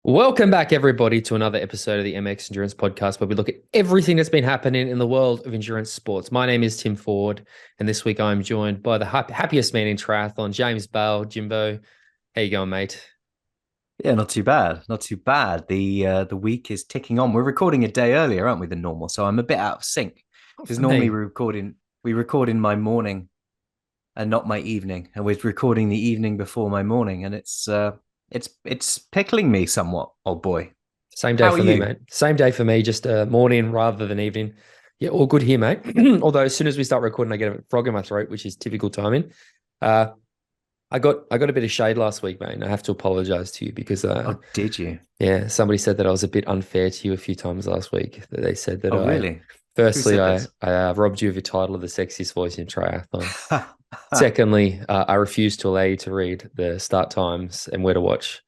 Welcome back, everybody, to another episode of the MX Endurance Podcast, where we look at everything that's been happening in the world of endurance sports. My name is Tim Ford, and this week I'm joined by the happiest man in triathlon, James Bale. Jimbo, how you going, mate? Yeah, not too bad. Not too bad. The week is ticking on. We're recording a day earlier, aren't we, than normal? So I'm a bit out of sync Oh, because for normally me, we record in my morning and not my evening. And we're recording the evening before my morning, and it's pickling me somewhat, old boy. same day How are for me, you? mate. Same day for me, just morning rather than evening. Yeah, all good here, mate. Although as soon as we start recording, I get a frog in my throat, which is typical timing. Uh, I got a bit of shade last week, mate, and I have to apologize to you because Oh, did you? yeah, somebody said that I was a bit unfair to you a few times last week. That they said that Oh, really? Who firstly, said I, this? I robbed you of your title of the sexiest voice in triathlon. Secondly, I refused to allow you to read the start times and where to watch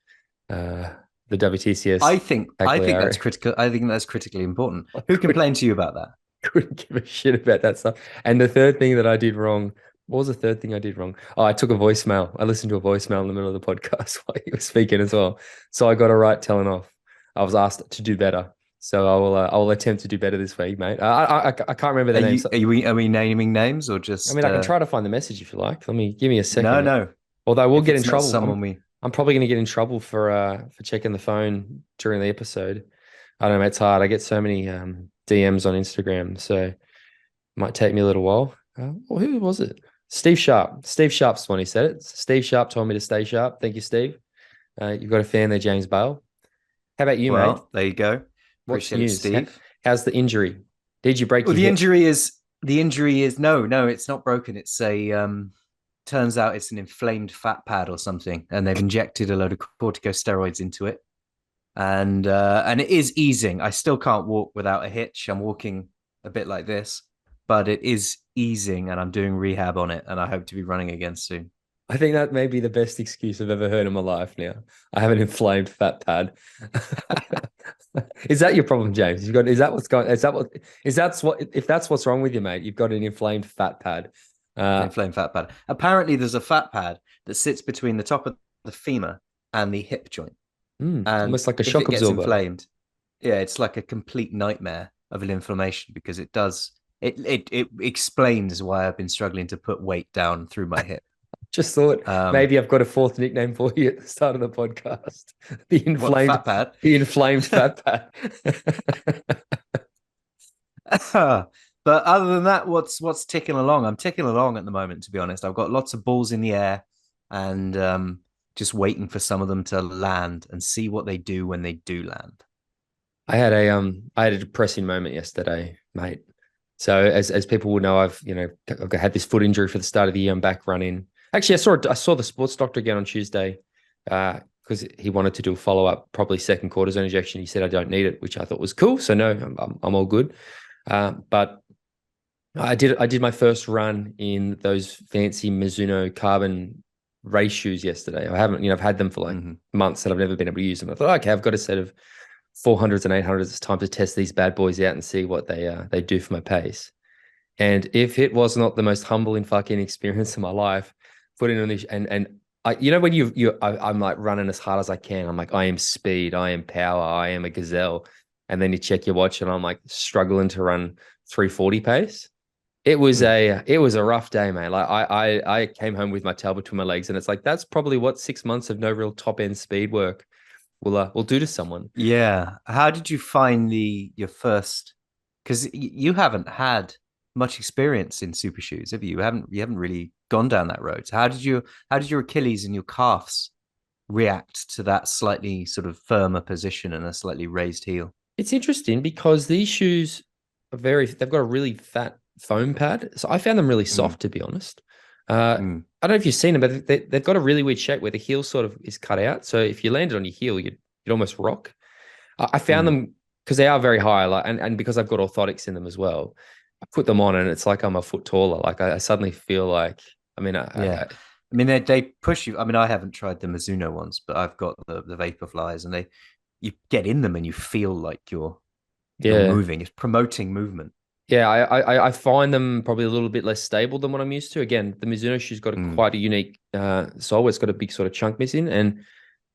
uh, the I WTCS think I think that's Cagliari. critical. I think that's critically important. I Who complained to you about that? couldn't give a shit about that stuff. And the third thing that I did wrong, what was the third thing I did wrong? Oh, I took a voicemail. I listened to a voicemail in the middle of the podcast while you were speaking as well. So I got a right telling off. I was asked to do better. So I will attempt to do better this week, mate. I can't remember the Are name. you So, are we naming names or I just mean, I can try to find the message if you like. Let me give me a no, second. no. Although I will If get in it's not trouble. someone we I'm probably going to get in trouble for checking the phone during the episode. I don't know, it's hard. I get so many DMs on Instagram, so it might take me a little while. Well, who was it? Steve Sharp. Steve Sharp's the one who said it. Steve Sharp told me to stay sharp. Thank you, Steve. You've got a fan there, James Bale. How about you, mate? well, there you go. What's Appreciate it, news? Steve. How's the injury? Did you break Well, your hip? the injury is no, it's not broken. It's a turns out it's an inflamed fat pad or something, and they've injected a load of corticosteroids into it. And it is easing. I still can't walk without a hitch. I'm walking a bit like this, but it is easing and I'm doing rehab on it, and I hope to be running again soon. I think that may be the best excuse I've ever heard in my life now. I have an inflamed fat pad. Is that your problem, James? You've got, is that what's going, is that what, is that's what, if that's what's wrong with you, mate, you've got an inflamed fat pad. An Uh, inflamed fat pad. Apparently, there's a fat pad that sits between the top of the femur and the hip joint. And almost like a if shock it gets absorber. inflamed, yeah, it's like a complete nightmare of an inflammation because it explains why I've been struggling to put weight down through my hip. Just thought Um, maybe I've got a fourth nickname for you at the start of the podcast. The what the inflamed, fat pad? the inflamed fat pad. But other than that, what's ticking along? I'm ticking along at the moment, to be honest. I've got lots of balls in the air and just waiting for some of them to land and see what they do when they do land. I had a depressing moment yesterday, mate. So as people will know, I've had this foot injury for the start of the year. I'm back running. Actually, I saw the sports doctor again on Tuesday because he wanted to do a follow up, probably second cortisone injection. He said I don't need it, which I thought was cool. So no, I'm all good. But I did my first run in those fancy Mizuno carbon race shoes yesterday. I haven't, I've had them for like Mm-hmm. months and I've never been able to use them. I thought, okay, I've got a set of 400s and 800s. It's time to test these bad boys out and see what they do for my pace. And if it was not the most humbling fucking experience of my life, putting on this and I, when I'm like running as hard as I can. I'm like, I am speed, I am power, I am a gazelle. And then you check your watch and I'm like struggling to run 340 pace. It was a rough day, man. Like I came home with my tail between my legs, and it's like that's probably what 6 months of no real top end speed work will do to someone. Yeah. How did you find the your first? Because you haven't had much experience in super shoes, have you? You haven't really gone down that road. So how did your Achilles and your calves react to that slightly sort of firmer position and a slightly raised heel? It's interesting because these shoes they've got a really fat foam pad. So I found them really Mm, soft, to be honest. I mm, don't know if you've seen them, but they've got a really weird shape where the heel sort of is cut out. So if you landed on your heel, you'd almost rock. I found mm. them because they are very high, like, and because I've got orthotics in them as well. I put them on and it's like I'm a foot taller. Like I suddenly feel like, I mean, Yeah. I mean, they push you. I mean, I haven't tried the Mizuno ones, but I've got the Vaporflies, and they you get in them and you feel like you're yeah. moving. It's promoting movement. Yeah, I find them probably a little bit less stable than what I'm used to. Again, the Mizuno shoe's got Mm, quite a unique sole. It's got a big sort of chunk missing, and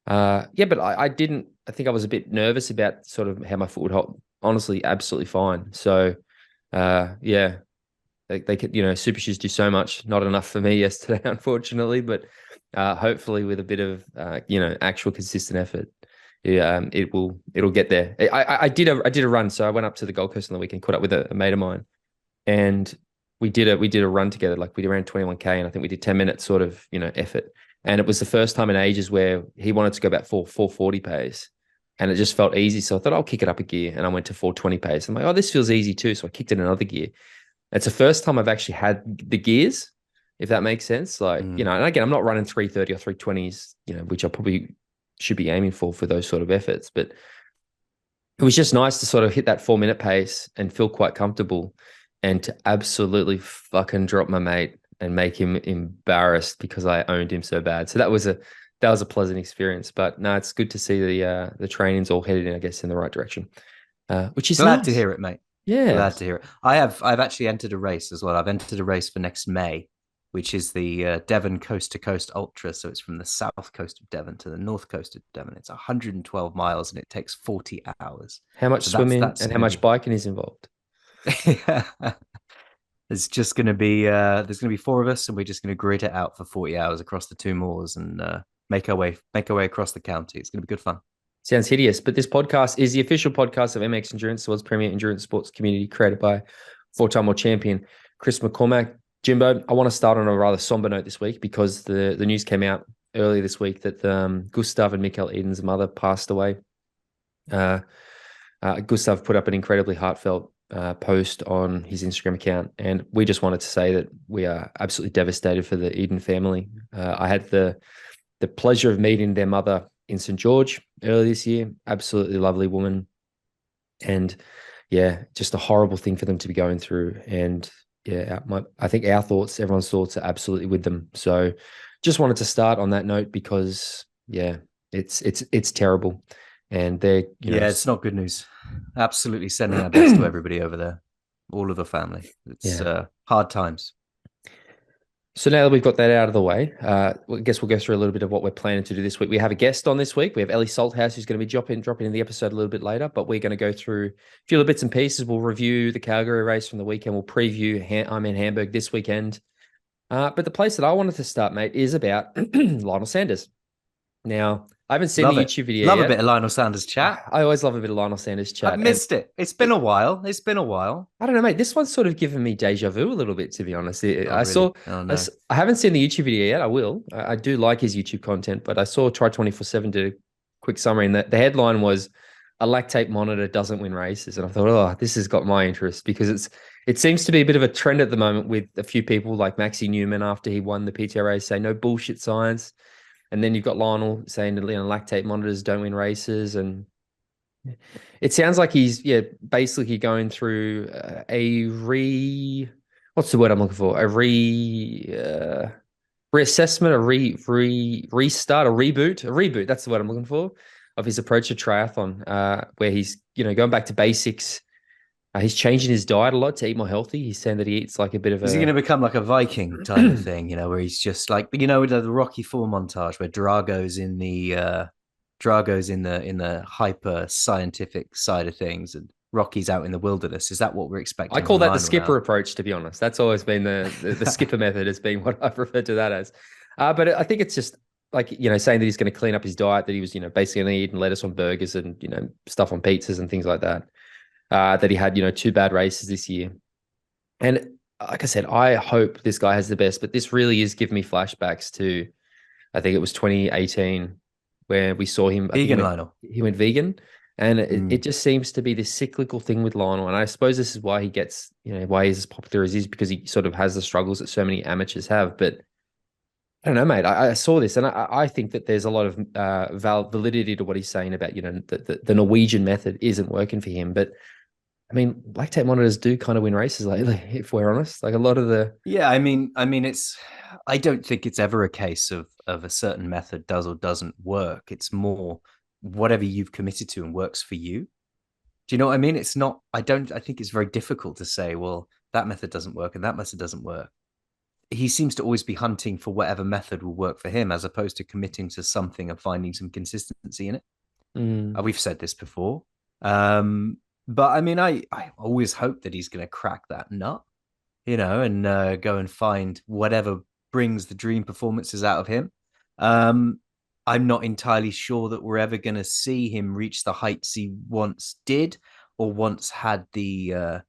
Yeah, but I didn't. I think I was a bit nervous about sort of how my foot would hold. Honestly, absolutely fine. So, yeah, they could, super shoes do so much. Not enough for me yesterday, unfortunately, but hopefully with a bit of actual consistent effort, yeah, it'll get there. I did a run, so I went up to the Gold Coast on the weekend, caught up with a mate of mine, and we did a run together. Like we ran 21K, and I think we did 10 minutes sort of effort. And it was the first time in ages where he wanted to go about 440 pace, and it just felt easy. So I thought I'll kick it up a gear, and I went to 420 pace. I'm like, oh, this feels easy too. So I kicked it another gear. It's the first time I've actually had the gears, if that makes sense. Like, and again, I'm not running 330 or 320s, which I probably should be aiming for those sort of efforts. But it was just nice to sort of hit that 4 minute pace and feel quite comfortable, and to absolutely fucking drop my mate and make him embarrassed because I owned him so bad. So that was a pleasant experience. But no, it's good to see the training's all headed in, I guess, in the right direction, which is Glad to nice. hear it, mate. Yeah. Glad to hear it. I've actually entered a race as well. I've entered a race for next May, which is the Devon Coast to Coast Ultra. So it's from the south coast of Devon to the north coast of Devon. It's 112 miles and it takes 40 hours. How much So that's swimming that's and how going to much be. biking is involved? It's just going to be there's going to be four of us, and we're just going to grid it out for 40 hours across the two moors and make our way across the county. It's going to be good fun. Sounds hideous. But this podcast is the official podcast of MX Endurance, the world's premier endurance sports community, created by four-time world champion Chris McCormack. Jimbo, I want to start on a rather somber note this week because the news came out earlier this week that Gustav and Mikael Eden's mother passed away. Gustav put up an incredibly heartfelt post on his Instagram account, and we just wanted to say that we are absolutely devastated for the Eden family. I had the pleasure of meeting their mother in St. George earlier this year. Absolutely lovely woman. And yeah, just a horrible thing for them to be going through. And yeah, I think our thoughts, everyone's thoughts are absolutely with them. So just wanted to start on that note because yeah, it's terrible. And they're, Yeah, it's not good news. Absolutely sending our best to everybody over there, all of the family. It's yeah. hard times. So now that we've got that out of the way, I guess we'll go through a little bit of what we're planning to do this week. We have a guest on this week. We have Ellie Salthouse, who's going to be dropping in the episode a little bit later, but we're going to go through a few little bits and pieces. We'll review the Calgary race from the weekend. We'll preview I'm in Hamburg this weekend. But the place that I wanted to start, mate, is about Lionel Sanders. Now, I haven't seen Love the it. YouTube video Love a yet. bit of Lionel Sanders chat. I always love a bit of Lionel Sanders I've chat. missed it. It's been a while. It's been a while. I don't know, mate. This one's sort of given me deja vu a little bit, to be honest. Oh, I saw, really? Oh, no. I haven't seen the YouTube video yet. I will. I do like his YouTube content, but I saw Try 24/7 did a quick summary, and the headline was "A lactate monitor doesn't win races," and I thought, oh, this has got my interest because it seems to be a bit of a trend at the moment with a few people like Maxi Newman after he won the PTO race say no bullshit science, and then you've got Lionel saying that lactate monitors don't win races, and it sounds like he's basically going through what's the word I'm looking for? Reassessment, restart, a reboot. That's the word I'm looking for of his approach to triathlon, where he's going back to basics. He's changing his diet a lot to eat more healthy. He's saying that he eats like a bit of Is he going to become like a Viking type of thing, where he's just like, the Rocky Four montage where Drago's in the hyper scientific side of things and Rocky's out in the wilderness. Is that what we're expecting? I call from that the Lionel skipper now? approach, to be honest. That's always been the skipper method has been what I've referred to that as. But I think it's just like, saying that he's going to clean up his diet, that he was, basically only eating lettuce on burgers and, stuff on pizzas and things like that. That he had, two bad races this year. And like I said, I hope this guy has the best, but this really is giving me flashbacks to, I think it was 2018 where we saw him. Vegan Lionel. He went vegan. And it just seems to be this cyclical thing with Lionel. And I suppose this is why he gets, why he's as popular as he is, because he sort of has the struggles that so many amateurs have. But I don't know, mate. I saw this and I think that there's a lot of validity to what he's saying about, the Norwegian method isn't working for him. But I mean, lactate monitors do kind of win races lately, if we're honest. Like a lot of the I don't think it's ever a case of a certain method does or doesn't work. It's more whatever you've committed to and works for you. Do you know what I mean? It's not, I think it's very difficult to say, well, that method doesn't work and that method doesn't work. he seems to always be hunting for whatever method will work for him, as opposed to committing to something and finding some consistency in it. Mm. We've said this before. But I mean, I always hope that he's going to crack that nut, and go and find whatever brings the dream performances out of him. I'm not entirely sure that we're ever going to see him reach the heights he once did or once had the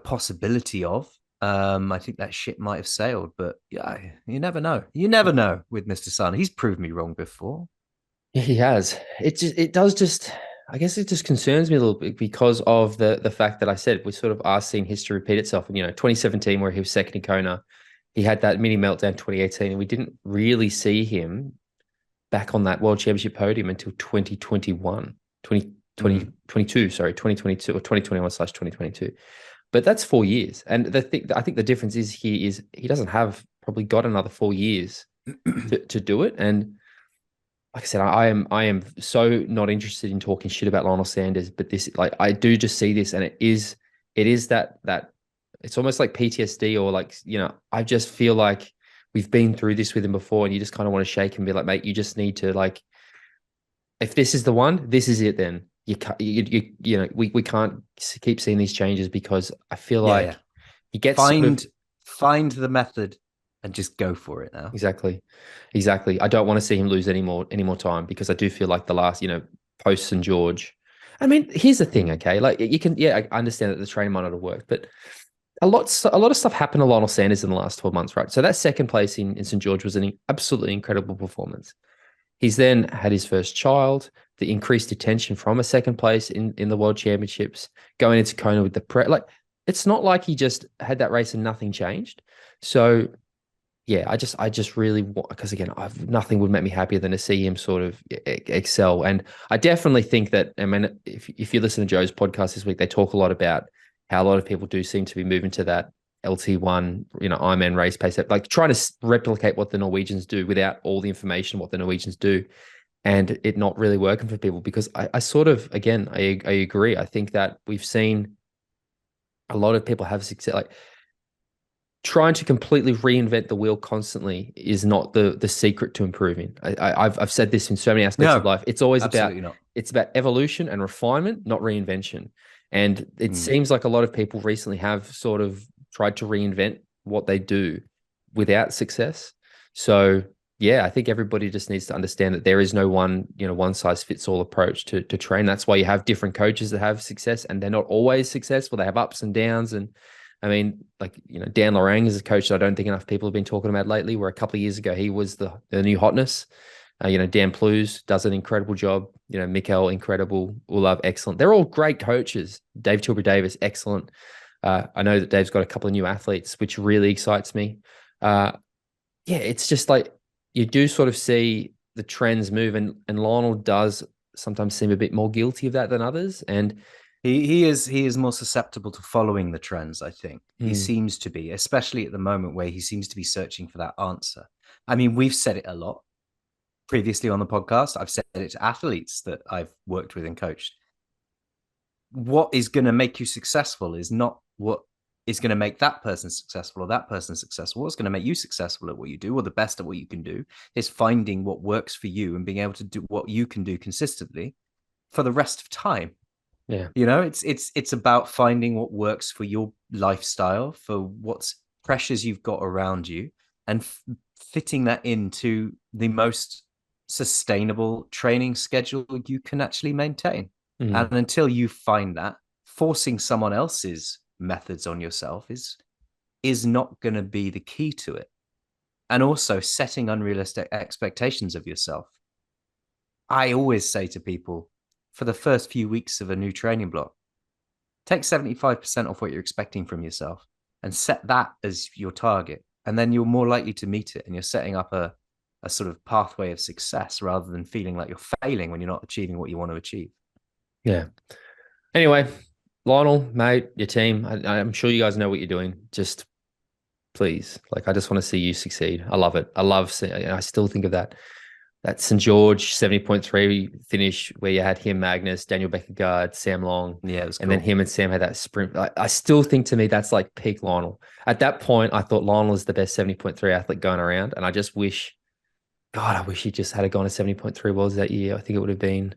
possibility of. I think that ship might have sailed, but yeah, you never know. You never know with Mr. Sun. He's proved me wrong before. He has. It does just, I guess it just concerns me a little bit because of the fact that I said we sort of are seeing history repeat itself. And 2017, where he was second in Kona, he had that mini meltdown 2018, and we didn't really see him back on that World Championship podium until 2021, 2022, sorry, 2022 or 2021/2022. But that's 4 years. And I think the difference is he doesn't have probably got another 4 years to do it. And like I said, I am so not interested in talking shit about Lionel Sanders, but this, like, I do just see this, and it is that it's almost like PTSD, or like, I just feel like we've been through this with him before, and you just kind of want to shake him and be like, mate, you just need to, like, if this is the one, this is it. Then you can't, we can't keep seeing these changes, because I feel like he gets find the method and just go for it now. Exactly. I don't want to see him lose any more time, because I do feel like the last, post St. George. I mean, here's the thing, okay? Like, you can, I understand that the training might not have worked, but a lot of stuff happened to Lionel Sanders in the last 12 months, right? So that second place in St. George was an absolutely incredible performance. He's then had his first child, the increased attention from a second place in the World Championships, going into Kona with the like, it's not like he just had that race and nothing changed. So yeah, I just really want, because again, nothing would make me happier than to see him sort of excel. And I definitely think that, I mean, if you listen to Joe's podcast this week, they talk a lot about how a lot of people do seem to be moving to that LT1, Ironman race pace, like trying to replicate what the Norwegians do without all the information what the Norwegians do, and it not really working for people. Because I sort of, again, I agree. I think that we've seen a lot of people have success, like, trying to completely reinvent the wheel constantly is not the secret to improving. I've said this in so many aspects of life. It's always it's about evolution and refinement, not reinvention. And it seems like a lot of people recently have sort of tried to reinvent what they do without success. So yeah, I think everybody just needs to understand that there is no one size fits all approach to train. That's why you have different coaches that have success, and they're not always successful. They have ups and downs. And I mean, like, Dan Lorang is a coach that I don't think enough people have been talking about lately, where a couple of years ago, he was the new hotness. Dan Plews does an incredible job. Mikkel, incredible. Olav, excellent. They're all great coaches. Dave Tilbury-Davis, excellent. I know that Dave's got a couple of new athletes, which really excites me. Yeah, it's just like, you do sort of see the trends move, and Lionel does sometimes seem a bit more guilty of that than others. And he is more susceptible to following the trends, I think. He seems to be, especially at the moment where he seems to be searching for that answer. I mean, we've said it a lot previously on the podcast. I've said it to athletes that I've worked with and coached. What is going to make you successful is not what is going to make that person successful or that person successful. What's going to make you successful at what you do, or the best at what you can do, is finding what works for you and being able to do what you can do consistently for the rest of time. yeah, It's about finding what works for your lifestyle, for what's pressures you've got around you, and fitting that into the most sustainable training schedule you can actually maintain. And until you find that, forcing someone else's methods on yourself is not going to be the key to it. And also setting unrealistic expectations of yourself. I always say to people, for the first few weeks of a new training block, take 75% off what you're expecting from yourself and set that as your target. And then you're more likely to meet it, and you're setting up a sort of pathway of success, rather than feeling like you're failing when you're not achieving what you want to achieve. Yeah. Anyway, Lionel, mate, your team, I'm sure you guys know what you're doing. Just please, like, I just want to see you succeed. I love it. I still think of that that St. George 70.3 finish where you had him, Magnus, Daniel Beckergaard, Sam Long. Yeah, it was And cool. then him and Sam had that sprint. I still think to me that's like peak Lionel. At that point, I thought Lionel was the best 70.3 athlete going around. And I just wish, God, I wish he just had gone to 70.3 worlds that year. I think it would have been.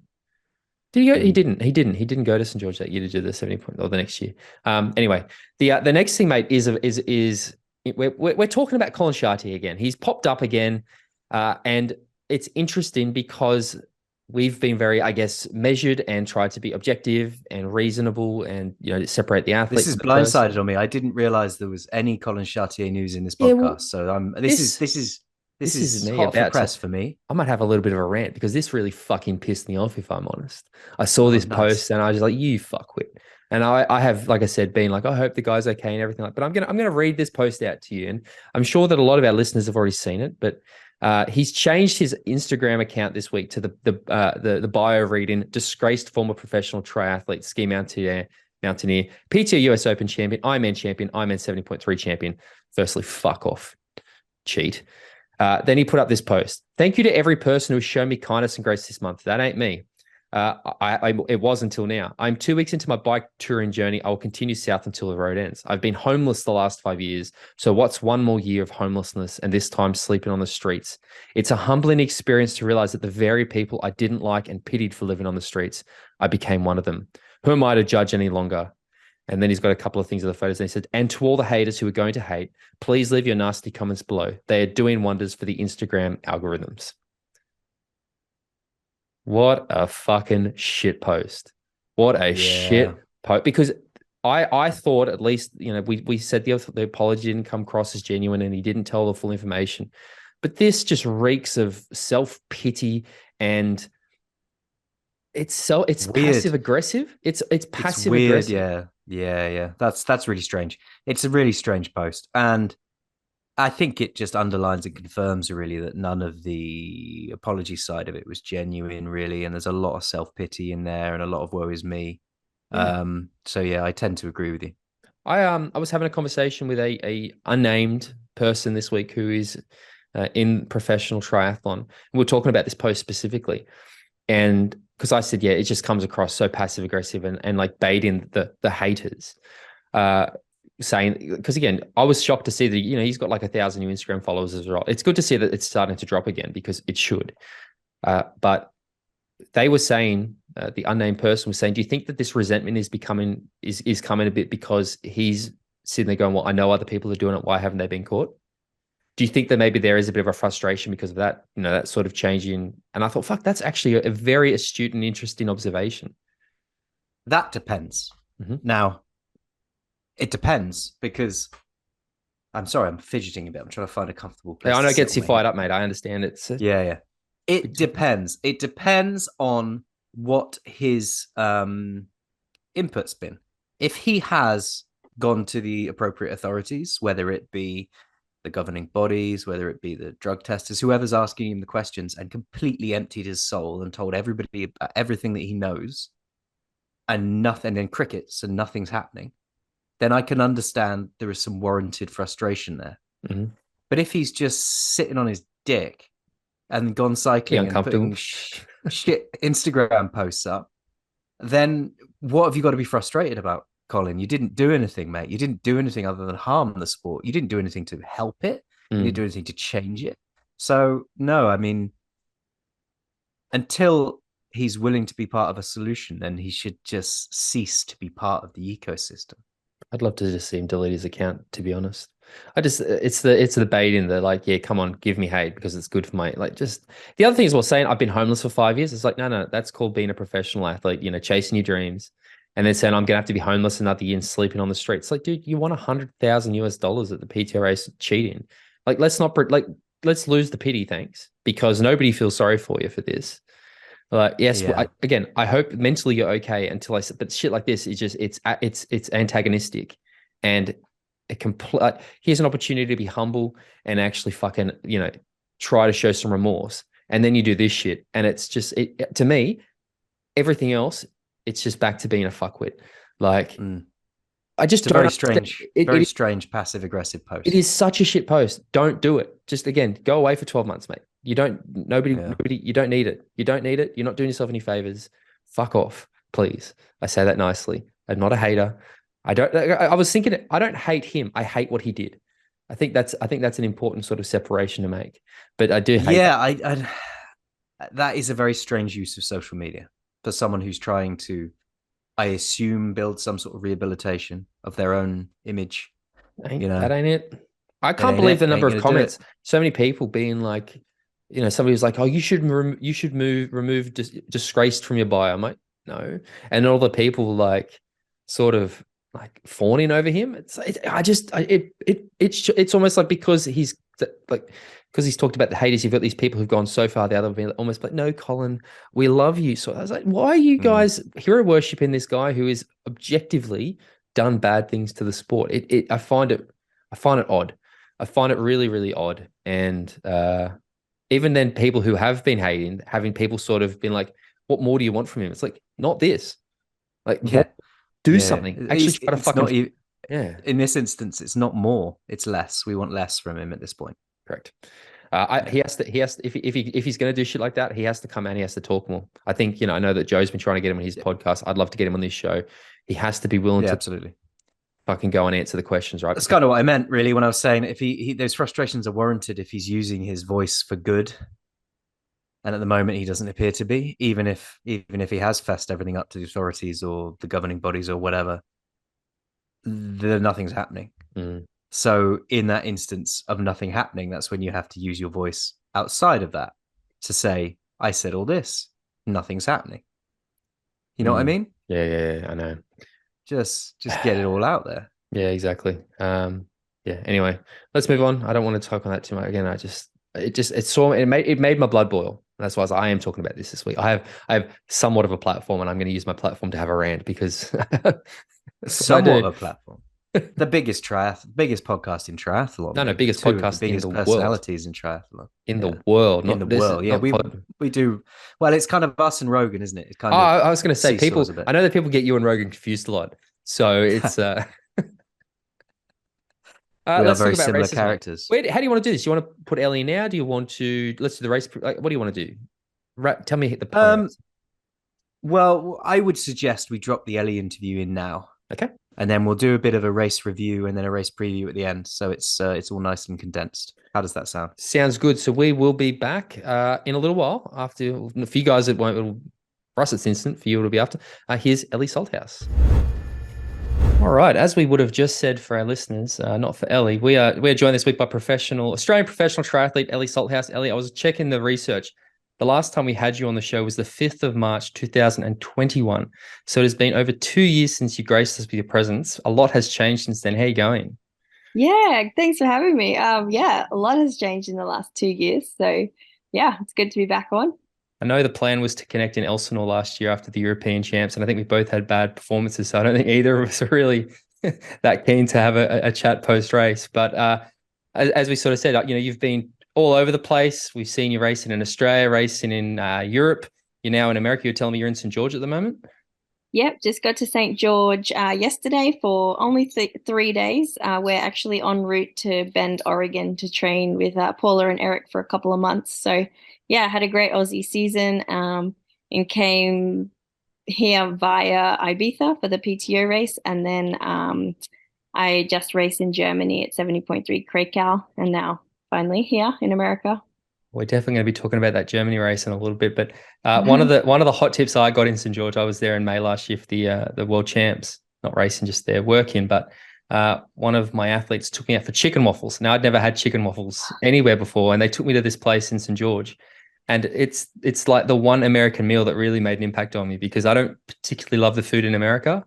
Did he go? He didn't. He didn't. He didn't go to St. George that year to do the 70 point or the next year. Anyway, the next thing, mate, is we're talking about Colin Chartier again. He's popped up again, and it's interesting because we've been very, I guess, measured and tried to be objective and reasonable, and separate the athlete. This is blindsided on me. I didn't realize there was any Colin Chartier news in this podcast. Well, so this is me hot off the about press for me. I might have a little bit of a rant because this really fucking pissed me off, if I'm honest. I saw this post and I was like, you fuckwit. And I have, like I said, been like, I hope the guy's okay and everything like, but I'm gonna read this post out to you. And I'm sure that a lot of our listeners have already seen it, but he's changed his Instagram account this week to the bio reading disgraced former professional triathlete, ski mountaineer, PTO US Open champion, Ironman 70.3 champion. Firstly, fuck off, cheat. Then he put up this post. Thank you to every person who has shown me kindness and grace this month. That ain't me. It was until now. I'm 2 weeks into my bike touring journey. I will continue south until the road ends. I've been homeless the last 5 years. So what's one more year of homelessness and this time sleeping on the streets? It's a humbling experience to realize that the very people I didn't like and pitied for living on the streets, I became one of them. Who am I to judge any longer? And then he's got a couple of things of the photos. And he said, and to all the haters who are going to hate, please leave your nasty comments below. They are doing wonders for the Instagram algorithms. What a fucking shit post. What a shit post. Because I thought, at least, we said the apology didn't come across as genuine and he didn't tell the full information. But this just reeks of self-pity, and it's passive aggressive. It's passive aggressive. Yeah. That's really strange. It's a really strange post. And I think it just underlines and confirms really that none of the apology side of it was genuine, really. And there's a lot of self-pity in there and a lot of woe is me. Yeah. So yeah, I tend to agree with you. I was having a conversation with a unnamed person this week who is in professional triathlon. And we're talking about this post specifically. And because I said, yeah, it just comes across so passive aggressive and like baiting the haters, saying, because again, I was shocked to see that, he's got like 1,000 new Instagram followers as well. It's good to see that it's starting to drop again because it should. But they were saying, the unnamed person was saying, do you think that this resentment is coming a bit because he's sitting there going, well, I know other people are doing it. Why haven't they been caught? Do you think that maybe there is a bit of a frustration because of that, that sort of changing? And I thought, fuck, that's actually a very astute and interesting observation. That depends. Mm-hmm. Now, it depends because I'm sorry, I'm fidgeting a bit. I'm trying to find a comfortable place. Yeah, I know it gets you fired up, mate. I understand it. Yeah. It depends. It depends on what his input's been. If he has gone to the appropriate authorities, whether it be the governing bodies, whether it be the drug testers, whoever's asking him the questions, and completely emptied his soul and told everybody about everything that he knows, and nothing, and crickets, and nothing's happening, then I can understand there is some warranted frustration there. Mm-hmm. But if he's just sitting on his dick and gone cycling and putting shit Instagram posts up, then what have you got to be frustrated about, Colin? You didn't do anything, mate. You didn't do anything other than harm the sport. You didn't do anything to help it. You didn't do anything to change it. So, no, I mean, until he's willing to be part of a solution, then he should just cease to be part of the ecosystem. I'd love to just see him delete his account, to be honest. It's the bait in the like, yeah, come on, give me hate because it's good for my, like, just the other thing is, well, saying I've been homeless for 5 years. It's like, no, that's called being a professional athlete, chasing your dreams. And then saying I'm going to have to be homeless another year and sleeping on the streets. Like, dude, you won $100,000 at the PTO race cheating. Like, let's lose the pity, thanks, because nobody feels sorry for you for this. Like, yes, yeah. I hope mentally you're okay until but shit like this is just, it's antagonistic, and here's an opportunity to be humble and actually fucking, try to show some remorse. And then you do this shit. And it's just, to me, everything else, it's just back to being a fuckwit. Like, I just don't. Very strange passive aggressive post. It is such a shit post. Don't do it. Just, again, go away for 12 months, mate. Nobody, you don't need it. You don't need it. You're not doing yourself any favors. Fuck off, please. I say that nicely. I'm not a hater. I was thinking, I don't hate him. I hate what he did. I think that's an important sort of separation to make. But I do hate that. That is a very strange use of social media for someone who's trying to, I assume, build some sort of rehabilitation of their own image. That ain't it. I can't believe the number of comments. So many people being like, somebody was like, "Oh, you should remove disgraced from your bio." I'm like, no, and all the people like sort of like fawning over him. It's almost like because he's talked about the haters. You've got these people who've gone so far the other way, almost like, no, Colin, we love you. So I was like, why are you guys hero worshiping this guy who is objectively done bad things to the sport? I find it odd. I find it really, really odd. And even then, people who have been hating, having people sort of been like, what more do you want from him? It's like, not this. Like, do something. Actually try to fucking... In this instance, it's not more, it's less. We want less from him at this point. Correct. He has to, if he's going to do shit like that, he has to come out, he has to talk more. I think, I know that Joe's been trying to get him on his podcast. I'd love to get him on this show. He has to be willing to absolutely fucking go and answer the questions, right? That's kind of what I meant, really, when I was saying if he those frustrations are warranted if he's using his voice for good. And at the moment, he doesn't appear to be, even if he has fessed everything up to the authorities or the governing bodies or whatever. Nothing's happening. So in that instance of nothing happening, that's when you have to use your voice outside of that to say, I said all this, nothing's happening. You know what I mean? Yeah, I know. Just get it all out there. Yeah, exactly. Anyway, let's move on. I don't want to talk on that too much again. It made my blood boil. That's why I am talking about this week. I have somewhat of a platform, and I'm going to use my platform to have a rant because somewhat of a platform. The biggest podcast in triathlon. No, biggest podcast, biggest in the personalities in triathlon. In the world, not in the world. Yeah, we do. Well, it's kind of us and Rogan, isn't it? It's kind of. I was going to say, people. I know that people get you and Rogan confused a lot, so it's. We are very similar characters. Wait, how do you want to do this? You want to put Ellie now? Do you want to? Let's do the race. What do you want to do? Tell me the plan. Well, I would suggest we drop the Ellie interview in now. Okay. And then we'll do a bit of a race review and then a race preview at the end. So it's all nice and condensed. How does that sound? Sounds good. So we will be back in a little while after. For you guys, it won't. For us, it's instant. For you, it'll be after. Here's Ellie Salthouse. All right. As we would have just said for our listeners, not for Ellie, we are joined this week by Australian professional triathlete Ellie Salthouse. Ellie, I was checking the research. The last time we had you on the show was the 5th of March, 2021. So it has been over 2 years since you graced us with your presence. A lot has changed since then. How are you going? Yeah, thanks for having me. A lot has changed in the last 2 years. So yeah, it's good to be back on. I know the plan was to connect in Elsinore last year after the European champs, and I think we both had bad performances. So I don't think either of us are really that keen to have a chat post-race. But as we sort of said, you've been all over the place. We've seen you racing in Australia, racing in Europe. You're now in America. You're telling me you're in St. George at the moment? Yep, just got to St. George yesterday for only 3 days. We're actually en route to Bend, Oregon to train with Paula and Eric for a couple of months. So yeah, had a great Aussie season and came here via Ibiza for the PTO race. And then I just raced in Germany at 70.3 Krakow and now finally here in America. We're definitely going to be talking about that Germany race in a little bit, but one of the hot tips I got in St. George, I was there in May last year for the World Champs, not racing, just there working. But one of my athletes took me out for chicken waffles. Now I'd never had chicken waffles anywhere before, and they took me to this place in St. George, and it's like the one American meal that really made an impact on me because I don't particularly love the food in America.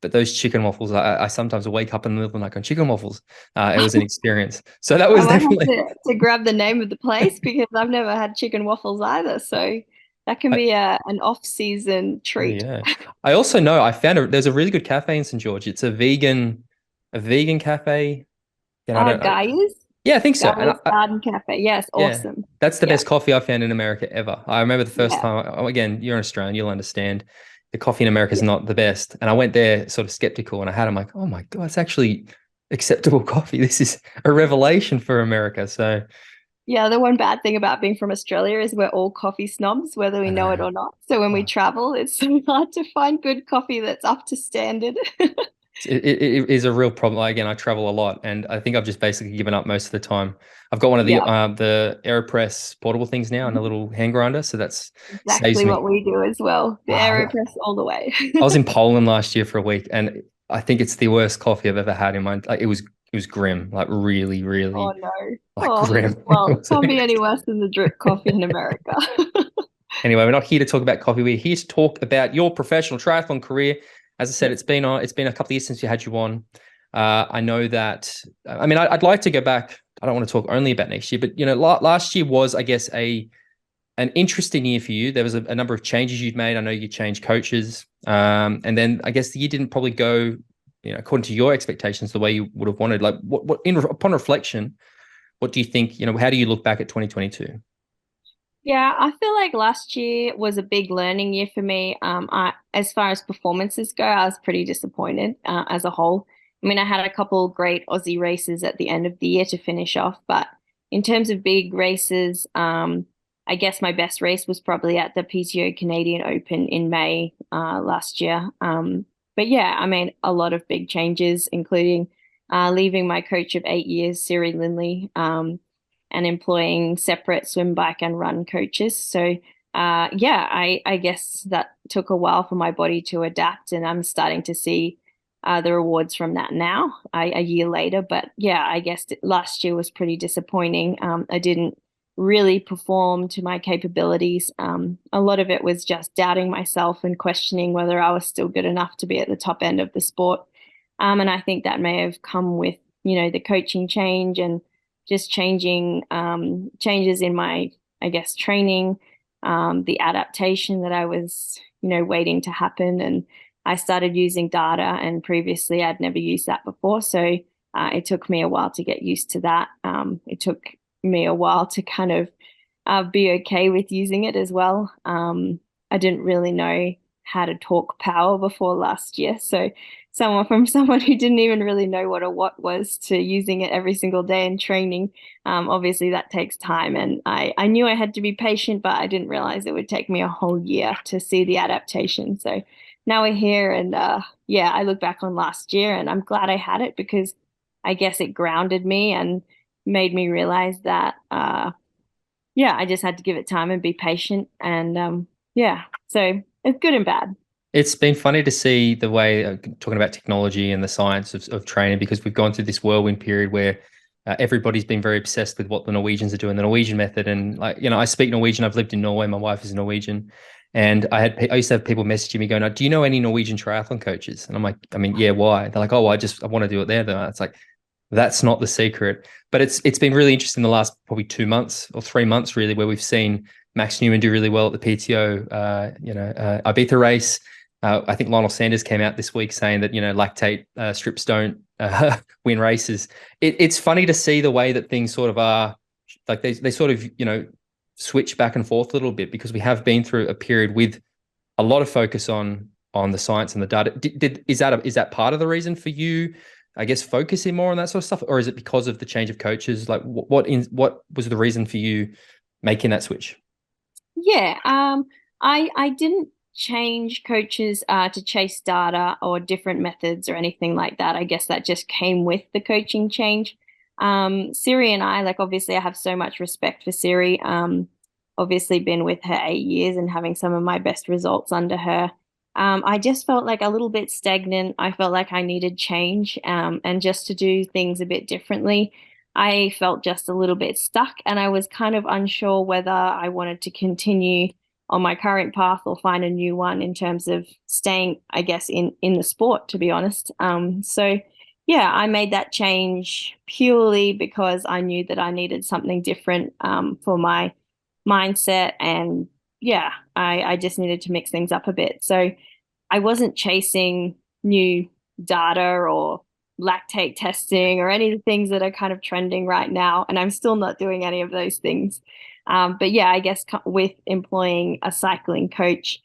But those chicken waffles, I sometimes wake up in the middle of the night on chicken waffles. It was an experience. So that was definitely to grab the name of the place because I've never had chicken waffles either. So that can be an off-season treat. Yeah. I also know I found there's a really good cafe in St. George. It's a vegan cafe. Gaia's? Yeah, I think so. Garden Cafe. Yes, awesome. Yeah, that's the best coffee I found in America ever. I remember the first time. Again, you're an Australian, you'll understand. The coffee in America is not the best. And I went there sort of skeptical and I'm like, oh my God, it's actually acceptable coffee. This is a revelation for America. So Yeah, the one bad thing about being from Australia is we're all coffee snobs, whether we I know it know. or not. So when we Oh. travel, it's so hard to find good coffee that's up to standard. It is a real problem. Like, again, I travel a lot, and I think I've just basically given up most of the time. I've got one of Yeah, the AeroPress portable things now and a little hand grinder, so that's saves exactly me. what we do as well. The Oh, AeroPress all the way. I was in Poland last year for a week, and I think it's the worst coffee I've ever had in my. Like, it was grim, like really, Oh really no. like Oh, grim. well, can't be any worse than the drip coffee in America. Anyway, we're not here to talk about coffee. We're here to talk about your professional triathlon career. As I said, Yes. it's been a couple of years since we had you on. I know that. I mean, I'd like to go back. I don't want to talk only about next year, but last year was, I guess, an interesting year for you. There was a number of changes you'd made. I know you changed coaches, and then I guess the year didn't probably go, according to your expectations, the way you would have wanted. Like, upon reflection, what do you think? How do you look back at 2022? Yeah, I feel like last year was a big learning year for me. As far as performances go, I was pretty disappointed as a whole. I mean, I had a couple great Aussie races at the end of the year to finish off, but in terms of big races, I guess my best race was probably at the PTO Canadian Open in May last year. But yeah, I mean, a lot of big changes, including leaving my coach of 8 years, Siri Lindley. And employing separate swim, bike, and run coaches. So, yeah, I guess that took a while for my body to adapt, and I'm starting to see the rewards from that now, a year later. But yeah, I guess last year was pretty disappointing. I didn't really perform to my capabilities. A lot of it was just doubting myself and questioning whether I was still good enough to be at the top end of the sport. And I think that may have come with, the coaching change and just changes in my, I guess, training, the adaptation that I was, waiting to happen. And I started using data, and previously I'd never used that before. So it took me a while to get used to that. It took me a while to kind of be okay with using it as well. I didn't really know how to talk power before last year. So someone who didn't even really know what a watt was to using it every single day in training, obviously that takes time. And I knew I had to be patient, but I didn't realize it would take me a whole year to see the adaptation. So now we're here, and yeah, I look back on last year and I'm glad I had it, because I guess it grounded me and made me realize that yeah, I just had to give it time and be patient. And yeah, so it's good and bad. It's been funny to see the way, talking about technology and the science of training, because we've gone through this whirlwind period where everybody's been very obsessed with what the Norwegians are doing, the Norwegian method. And I speak Norwegian. I've lived in Norway. My wife is Norwegian. And I used to have people messaging me going, "Do you know any Norwegian triathlon coaches?" And I'm like, I mean, yeah, why? They're like, "Oh, I want to do it there." Then it's like, that's not the secret. But it's been really interesting the last probably 2 months or 3 months, really, where we've seen Max Newman do really well at the PTO, Ibiza race. I think Lionel Sanders came out this week saying that, lactate strips don't win races. It's funny to see the way that things sort of are, like they sort of, switch back and forth a little bit, because we have been through a period with a lot of focus on the science and the data. Is that part of the reason for you, I guess, focusing more on that sort of stuff, or is it because of the change of coaches? Like, what was the reason for you making that switch? Yeah, I didn't change coaches to chase data or different methods or anything like that. I guess that just came with the coaching change. Siri and I, like, obviously I have so much respect for Siri. Obviously been with her 8 years and having some of my best results under her. I just felt like a little bit stagnant. I felt like I needed change, and just to do things a bit differently. I felt just a little bit stuck, and I was kind of unsure whether I wanted to continue on my current path or find a new one in terms of staying, I guess, in the sport, to be honest. So yeah, I made that change purely because I knew that I needed something different for my mindset. And yeah, I just needed to mix things up a bit. So I wasn't chasing new data or lactate testing or any of the things that are kind of trending right now. And I'm still not doing any of those things. But yeah, I guess with employing a cycling coach,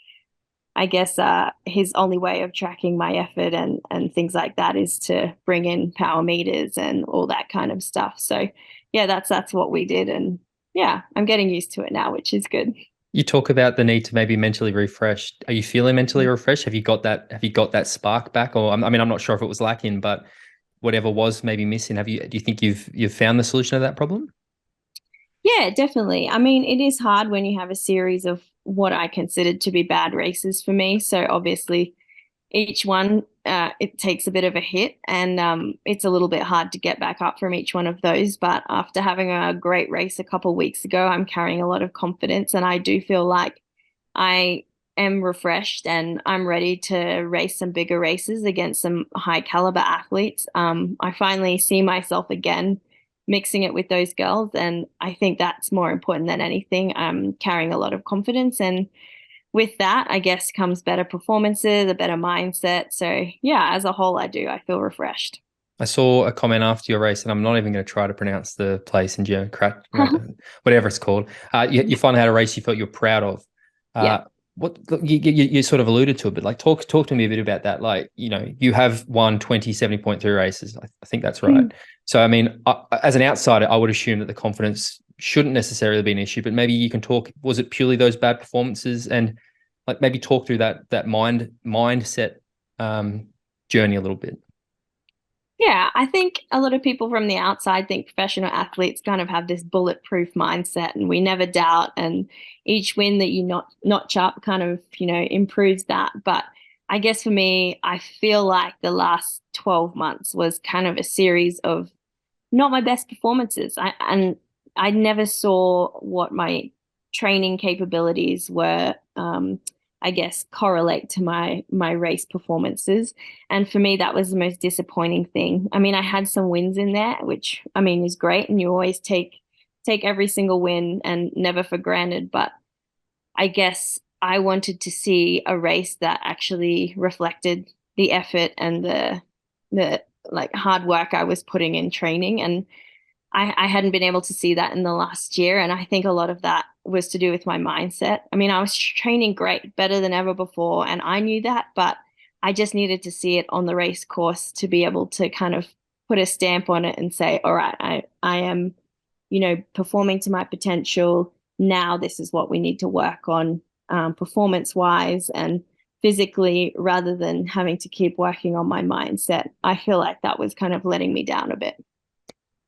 I guess his only way of tracking my effort and things like that is to bring in power meters and all that kind of stuff. So yeah, that's what we did. And yeah, I'm getting used to it now, which is good. You talk about the need to maybe mentally refresh. Are you feeling mentally refreshed? Have you got that spark back? Or I mean, I'm not sure if it was lacking, but whatever was maybe missing, do you think you've found the solution to that problem? Yeah, definitely. I mean, it is hard when you have a series of what I considered to be bad races for me. So obviously each one it takes a bit of a hit, and it's a little bit hard to get back up from each one of those. But after having a great race a couple of weeks ago, I'm carrying a lot of confidence, and I do feel like I am refreshed and I'm ready to race some bigger races against some high caliber athletes. I finally see myself again mixing it with those girls, and I think that's more important than anything. I'm carrying a lot of confidence, and with that, I guess, comes better performances, a better mindset. So, yeah, as a whole, I feel refreshed. I saw a comment after your race, and I'm not even going to try to pronounce the place in German, whatever it's called. You finally had a race you felt you're proud of. Yeah. What you sort of alluded to it, but like talk to me a bit about that. Like, you have won 70.3 races. I think that's right. So, I mean, as an outsider, I would assume that the confidence shouldn't necessarily be an issue, but maybe you can talk. Was it purely those bad performances, and like maybe talk through that mindset journey a little bit? Yeah, I think a lot of people from the outside think professional athletes kind of have this bulletproof mindset and we never doubt. And each win that you notch up kind of, improves that. But I guess for me, I feel like the last 12 months was kind of a series of not my best performances. And I never saw what my training capabilities were. I guess correlate to my race performances, and for me that was the most disappointing thing. I mean, I had some wins in there, which I mean is great, and you always take every single win and never for granted. But I guess I wanted to see a race that actually reflected the effort and the like hard work I was putting in training. And I hadn't been able to see that in the last year. And I think a lot of that was to do with my mindset. I mean, I was training great, better than ever before, and I knew that, but I just needed to see it on the race course to be able to kind of put a stamp on it and say, all right, I am, performing to my potential. Now this is what we need to work on, performance wise and physically, rather than having to keep working on my mindset. I feel like that was kind of letting me down a bit.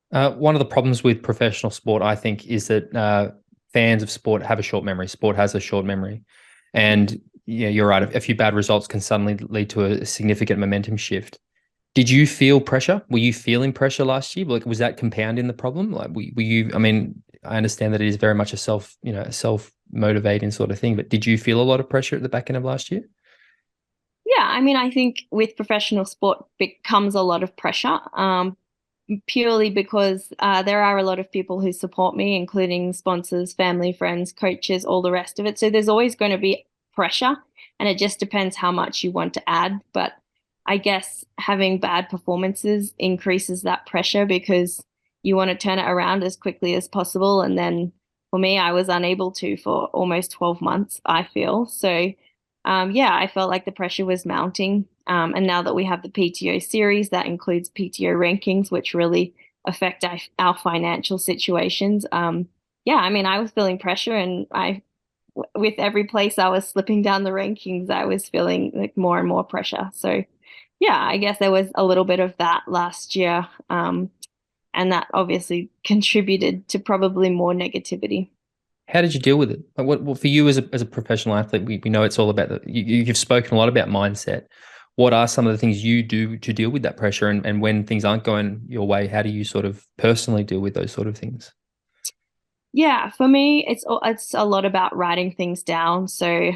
One of the problems with professional sport, I think, is that fans of sport have a short memory. Sport has a short memory. And yeah, you're right. A few bad results can suddenly lead to a significant momentum shift. Did you feel pressure? Were you feeling pressure last year? Like, was that compounding the problem? Like, were you, I mean, I understand that it is very much a self-motivating sort of thing, but did you feel a lot of pressure at the back end of last year? Yeah, I mean, I think with professional sport becomes a lot of pressure. Purely because there are a lot of people who support me, including sponsors, family, friends, coaches, all the rest of it. So there's always going to be pressure, and it just depends how much you want to add. But I guess having bad performances increases that pressure because you want to turn it around as quickly as possible. And then for me, I was unable to for almost 12 months, I feel. So yeah, I felt like the pressure was mounting. And now that we have the PTO series, that includes PTO rankings, which really affect our financial situations. Yeah, I mean, I was feeling pressure, and with every place I was slipping down the rankings, I was feeling like more and more pressure. So, yeah, I guess there was a little bit of that last year, and that obviously contributed to probably more negativity. How did you deal with it? Like what for you as a professional athlete, we know it's all about you've spoken a lot about mindset. What are some of the things you do to deal with that pressure? And when things aren't going your way, how do you sort of personally deal with those sort of things? Yeah, for me, it's a lot about writing things down. So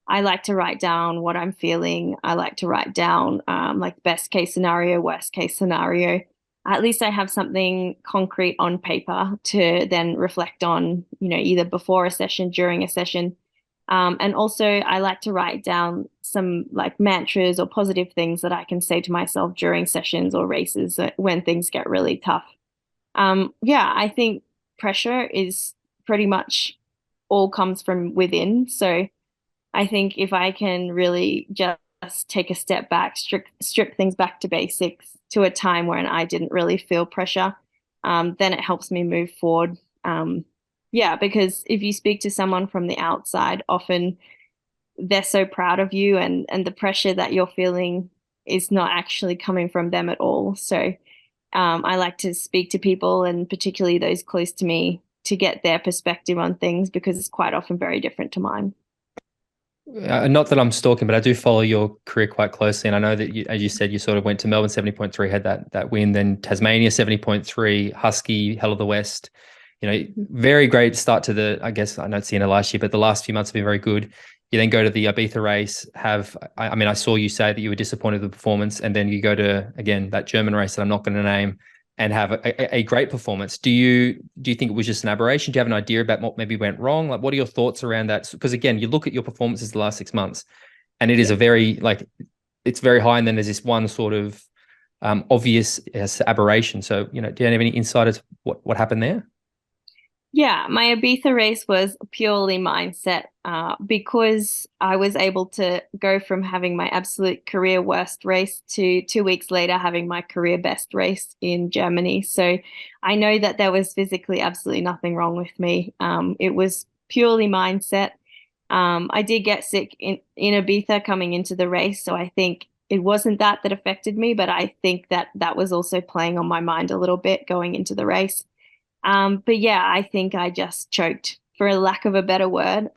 I like to write down what I'm feeling. I like to write down like best case scenario, worst case scenario. At least I have something concrete on paper to then reflect on, either before a session, during a session. And also, I like to write down some like mantras or positive things that I can say to myself during sessions or races when things get really tough. Yeah, I think pressure is pretty much all comes from within. So I think if I can really just take a step back, strip things back to basics to a time when I didn't really feel pressure, then it helps me move forward. Yeah, because if you speak to someone from the outside, often they're so proud of you, and the pressure that you're feeling is not actually coming from them at all. So I like to speak to people, and particularly those close to me, to get their perspective on things, because it's quite often very different to mine. Not that I'm stalking, but I do follow your career quite closely, and I know that you, as you said, you sort of went to Melbourne 70.3, had that win, then Tasmania 70.3, Husky, Hell of the West. You know, very great start to the. I guess I know it's the end of last year, but the last few months have been very good. You then go to the Ibiza race. I mean, I saw you say that you were disappointed with the performance, and then you go to again that German race that I'm not going to name, and have a great performance. Do you think it was just an aberration? Do you have an idea about what maybe went wrong? Like, what are your thoughts around that? Because again, you look at your performances the last 6 months, and it is a very it's very high, and then there's this one sort of obvious aberration. So, do you have any insight as what happened there? Yeah, my Ibiza race was purely mindset, because I was able to go from having my absolute career worst race to 2 weeks later having my career best race in Germany. So I know that there was physically absolutely nothing wrong with me. It was purely mindset. I did get sick in Ibiza coming into the race, so I think it wasn't that affected me, but I think that that was also playing on my mind a little bit going into the race. But yeah, I think I just choked, for lack of a better word.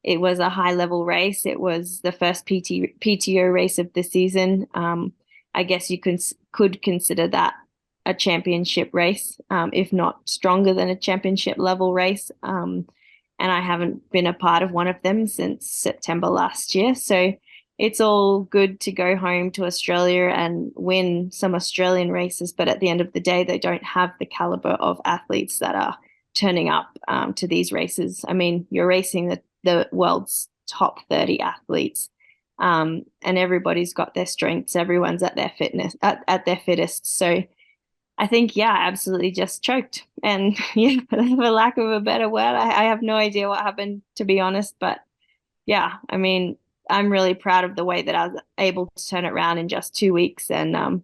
It was a high level race. It was the first PTO race of the season. I guess you could consider that a championship race, if not stronger than a championship level race. And I haven't been a part of one of them since September last year. So it's all good to go home to Australia and win some Australian races, but at the end of the day, they don't have the caliber of athletes that are turning up to these races. I mean, you're racing the world's top 30 athletes, and everybody's got their strengths. Everyone's at their fitness at their fittest. So I think, yeah, absolutely just choked. And yeah, for lack of a better word, I have no idea what happened, to be honest. But yeah, I mean, I'm really proud of the way that I was able to turn it around in just 2 weeks, and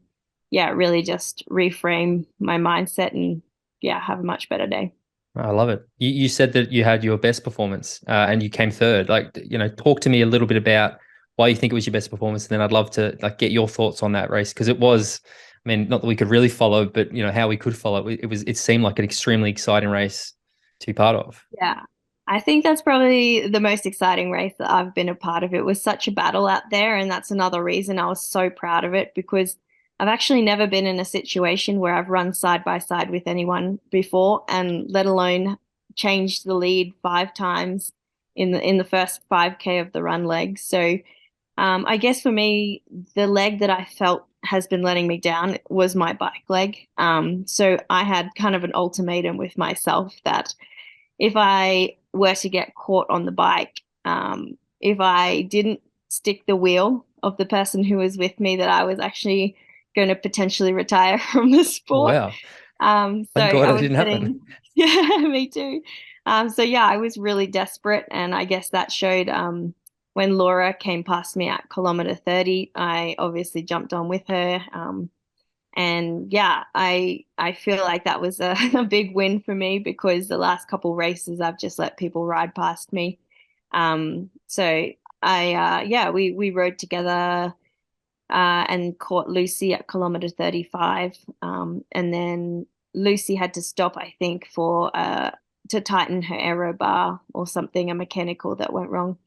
yeah, really just reframe my mindset, and yeah, have a much better day. I love it. You said that you had your best performance, and you came third. Like, talk to me a little bit about why you think it was your best performance, and then I'd love to get your thoughts on that race, because it was, I mean, not that we could really follow, but how we could follow it. It seemed like an extremely exciting race to be part of. Yeah. I think that's probably the most exciting race that I've been a part of. It was such a battle out there, and that's another reason I was so proud of it, because I've actually never been in a situation where I've run side by side with anyone before, and let alone changed the lead 5 times in the first 5K of the run leg. So I guess for me, the leg that I felt has been letting me down was my bike leg. So I had kind of an ultimatum with myself that if I were to get caught on the bike, if I didn't stick the wheel of the person who was with me, that I was actually going to potentially retire from the sport. Wow. So Thank God I it was didn't happen. getting, yeah, me too. So yeah, I was really desperate, and I guess that showed when Laura came past me at kilometer 30. I obviously jumped on with her. And yeah, I feel like that was a big win for me, because the last couple races I've just let people ride past me. So yeah, we rode together and caught Lucy at kilometer 35. And then Lucy had to stop, I think, for to tighten her aero bar or something, a mechanical that went wrong.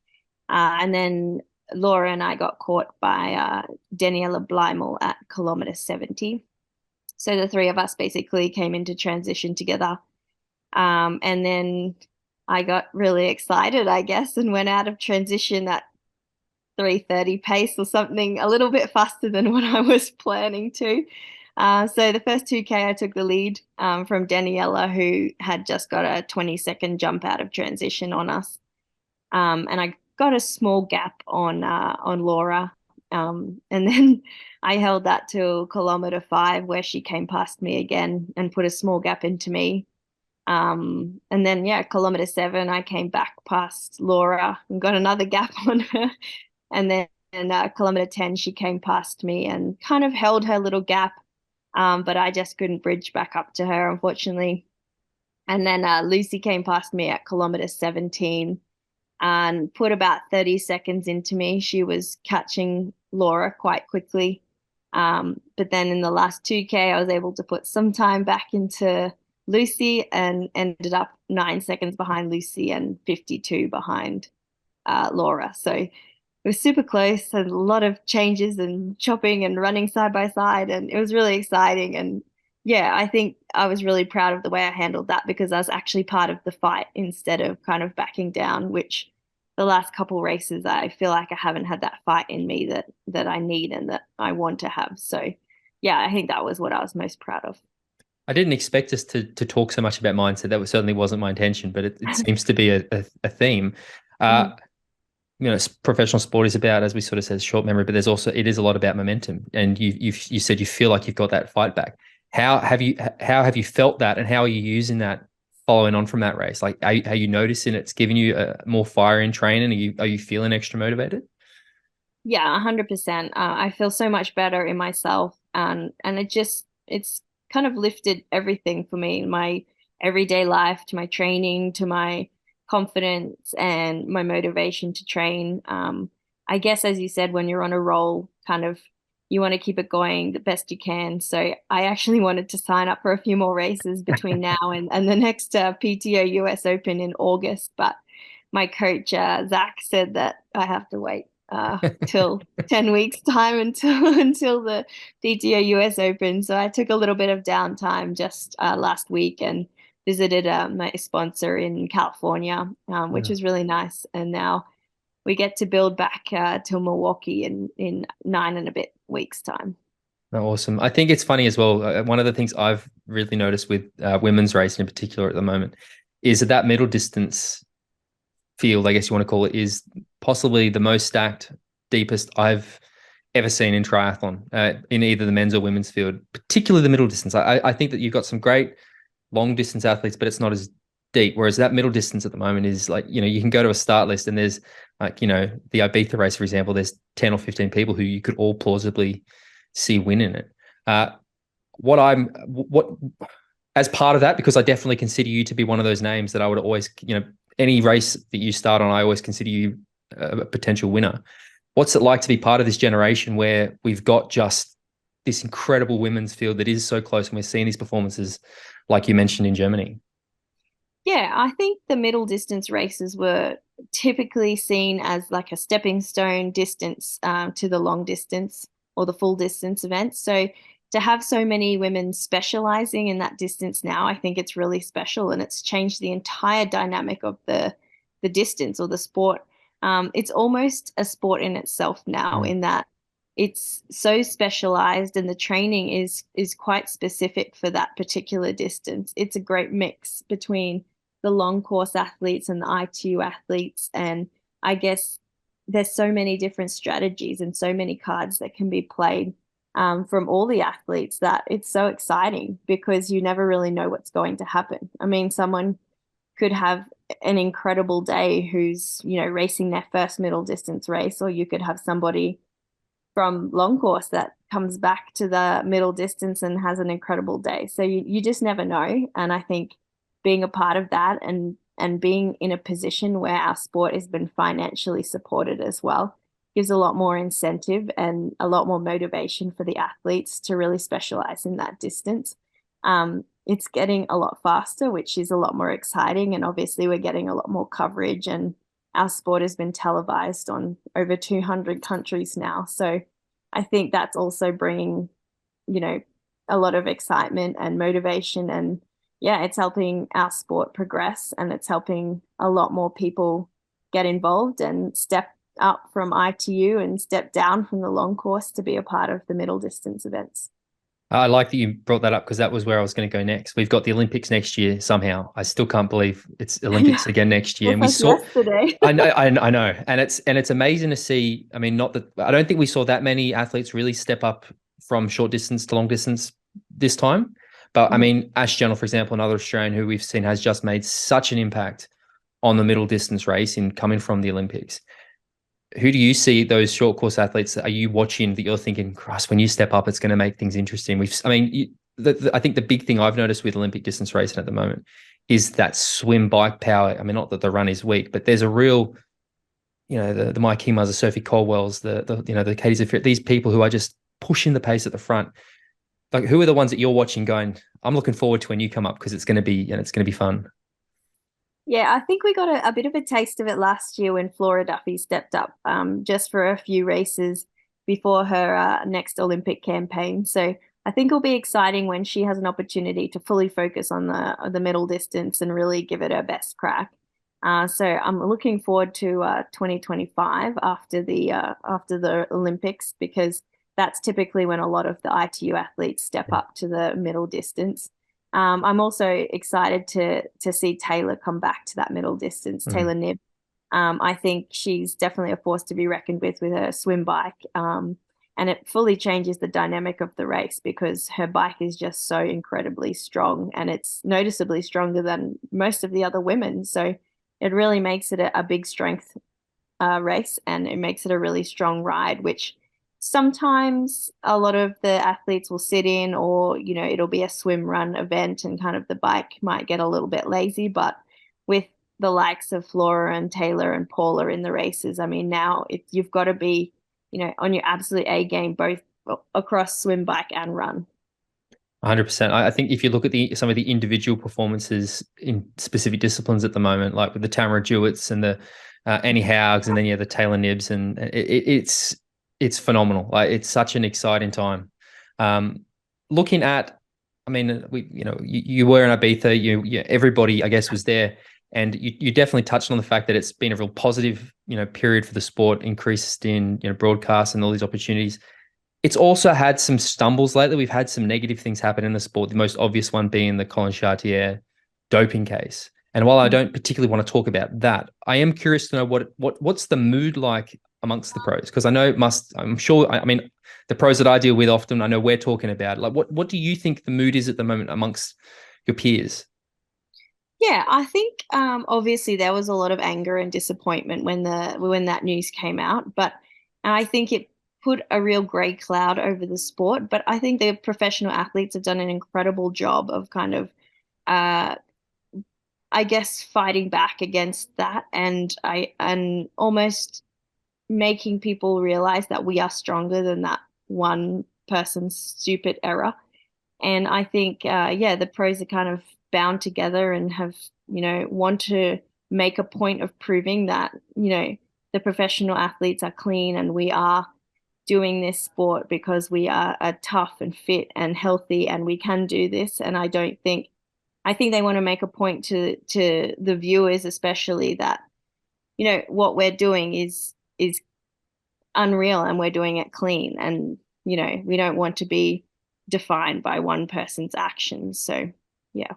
And then Laura and I got caught by Daniela Bleimel at kilometer 70. So the three of us basically came into transition together. And then I got really excited, I guess, and went out of transition at 3:30 pace or something, a little bit faster than what I was planning to. So the first 2K, I took the lead from Daniela, who had just got a 20-second jump out of transition on us. And I got a small gap on Laura. And then I held that till kilometer 5, where she came past me again and put a small gap into me. And then, yeah, kilometer 7, I came back past Laura and got another gap on her. And then kilometer 10, she came past me and kind of held her little gap. But I just couldn't bridge back up to her, unfortunately. And then Lucy came past me at kilometer 17 and put about 30 seconds into me. She was catching Laura quite quickly. But then in the last 2K, I was able to put some time back into Lucy and ended up 9 seconds behind Lucy and 52 behind Laura. So it was super close and a lot of changes and chopping and running side by side. And it was really exciting. And yeah, I think I was really proud of the way I handled that because I was actually part of the fight instead of kind of backing down, which the last couple races I feel like I haven't had that fight in me that I need and that I want to have. So yeah, I think that was what I was most proud of. I didn't expect us to talk so much about mindset. That certainly wasn't my intention, but it seems to be a theme. You know, professional sport is about, as we sort of said, short memory, but it is a lot about momentum. And you said you feel like you've got that fight back. How have you felt that, and how are you using that following on from that race? Like, are you noticing it's giving you more fire in training? Are you feeling extra motivated? Yeah, 100%. I feel so much better in myself, and it's kind of lifted everything for me in my everyday life, to my training, to my confidence and my motivation to train. I guess, as you said, when you're on a roll, kind of you want to keep it going the best you can. So I actually wanted to sign up for a few more races between now and the next PTO US Open in August. But my coach, Zach, said that I have to wait till 10 weeks time until the PTO US Open. So I took a little bit of downtime just last week and visited my sponsor in California, which was really nice. And now we get to build back to Milwaukee in 9 and a bit weeks time. Oh, awesome. I think it's funny as well. One of the things I've really noticed with women's racing in particular at the moment is that middle distance field, I guess you want to call it, is possibly the most stacked, deepest I've ever seen in triathlon, in either the men's or women's field, particularly the middle distance. I think that you've got some great long distance athletes, but it's not as deep. Whereas that middle distance at the moment is like, you know, you can go to a start list and there's like, you know, the Ibiza race, for example, there's 10 or 15 people who you could all plausibly see win in it. What as part of that, because I definitely consider you to be one of those names that I would always, you know, any race that you start on, I always consider you a potential winner. What's it like to be part of this generation where we've got just this incredible women's field that is so close, and we're seeing these performances like you mentioned in Germany? Yeah, I think the middle distance races were typically seen as like a stepping stone distance to the long distance or the full distance events. So to have so many women specializing in that distance now, I think it's really special, and it's changed the entire dynamic of the distance or the sport. It's almost a sport in itself now, in that it's so specialized and the training is quite specific for that particular distance. It's a great mix between the long course athletes and the ITU athletes. And I guess there's so many different strategies and so many cards that can be played from all the athletes that it's so exciting because you never really know what's going to happen. I mean, someone could have an incredible day who's, you know, racing their first middle distance race, or you could have somebody from long course that comes back to the middle distance and has an incredible day. So you just never know. And I think being a part of that and being in a position where our sport has been financially supported as well gives a lot more incentive and a lot more motivation for the athletes to really specialize in that distance. It's getting a lot faster, which is a lot more exciting. And obviously we're getting a lot more coverage, and our sport has been televised on over 200 countries now. So I think that's also bringing, you know, a lot of excitement and motivation. And yeah, it's helping our sport progress, and it's helping a lot more people get involved and step up from ITU and step down from the long course to be a part of the middle distance events. I like that you brought that up, because that was where I was going to go next. We've got the Olympics next year somehow. I still can't believe it's Olympics again next year. And we saw yesterday. I know. And it's amazing to see. I mean, I don't think we saw that many athletes really step up from short distance to long distance this time. But I mean, Ash Gentle, for example, another Australian who we've seen has just made such an impact on the middle distance race in coming from the Olympics. Who do you see those short course athletes? Are you watching that you're thinking, Christ, when you step up, it's going to make things interesting? I think the big thing I've noticed with Olympic distance racing at the moment is that swim bike power. I mean, not that the run is weak, but there's a real, the Mike Kimars, the Sophie Colwells, the Katie Zafir, these people who are just pushing the pace at the front. Like, who are the ones that you're watching going, I'm looking forward to when you come up because it's going to be fun. Yeah, I think we got a bit of a taste of it last year when Flora Duffy stepped up just for a few races before her next Olympic campaign. So I think it'll be exciting when she has an opportunity to fully focus on the middle distance and really give it her best crack. So I'm looking forward to 2025 after the Olympics, because that's typically when a lot of the ITU athletes step up to the middle distance. I'm also excited to see Taylor come back to that middle distance, Taylor Knibb. I think she's definitely a force to be reckoned with her swim bike. And it fully changes the dynamic of the race because her bike is just so incredibly strong, and it's noticeably stronger than most of the other women. So it really makes it a big strength race, and it makes it a really strong ride, which sometimes a lot of the athletes will sit in, or it'll be a swim run event and kind of the bike might get a little bit lazy. But with the likes of Flora and Taylor and Paula in the races, I mean, now you've got to be on your absolute A game, both across swim, bike and run. 100%. I think if you look at some of the individual performances in specific disciplines at the moment, like with the Tamara Jewetts and the Annie Haugs, and then the Taylor Knibbs, and it's phenomenal. Like, it's such an exciting time. Looking at, I mean, you were in Ibiza. Everybody, I guess, was there, and you definitely touched on the fact that it's been a real positive, period for the sport, increased in broadcast and all these opportunities. It's also had some stumbles lately. We've had some negative things happen in the sport. The most obvious one being the Colin Chartier doping case. And while I don't particularly want to talk about that, I am curious to know what's the mood like amongst the pros, because I know I'm sure. I mean, the pros that I deal with often, I know we're talking about. Like, what do you think the mood is at the moment amongst your peers? Yeah, I think obviously there was a lot of anger and disappointment when that news came out, but I think it put a real grey cloud over the sport. But I think the professional athletes have done an incredible job of kind of, I guess, fighting back against that, and almost making people realize that we are stronger than that one person's stupid error. And I think, the pros are kind of bound together and have, want to make a point of proving that, the professional athletes are clean and we are doing this sport because we are tough and fit and healthy and we can do this. And I think they want to make a point to the viewers, especially, that, what we're doing is unreal and we're doing it clean. And, we don't want to be defined by one person's actions. So, yeah.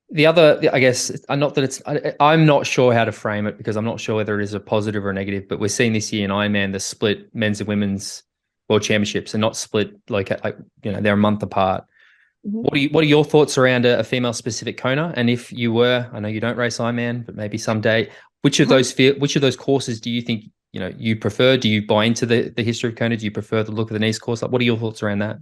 The other, I guess, I'm not sure how to frame it, because I'm not sure whether it is a positive or a negative, but we're seeing this year in Ironman the split men's and women's world championships, and not split like they're a month apart. Mm-hmm. What are your thoughts around a female specific Kona? And if you were, I know you don't race Ironman, but maybe someday, which of those courses do you think you prefer? Do you buy into the history of Kona? Do you prefer the look of the Nice course? Like, what are your thoughts around that?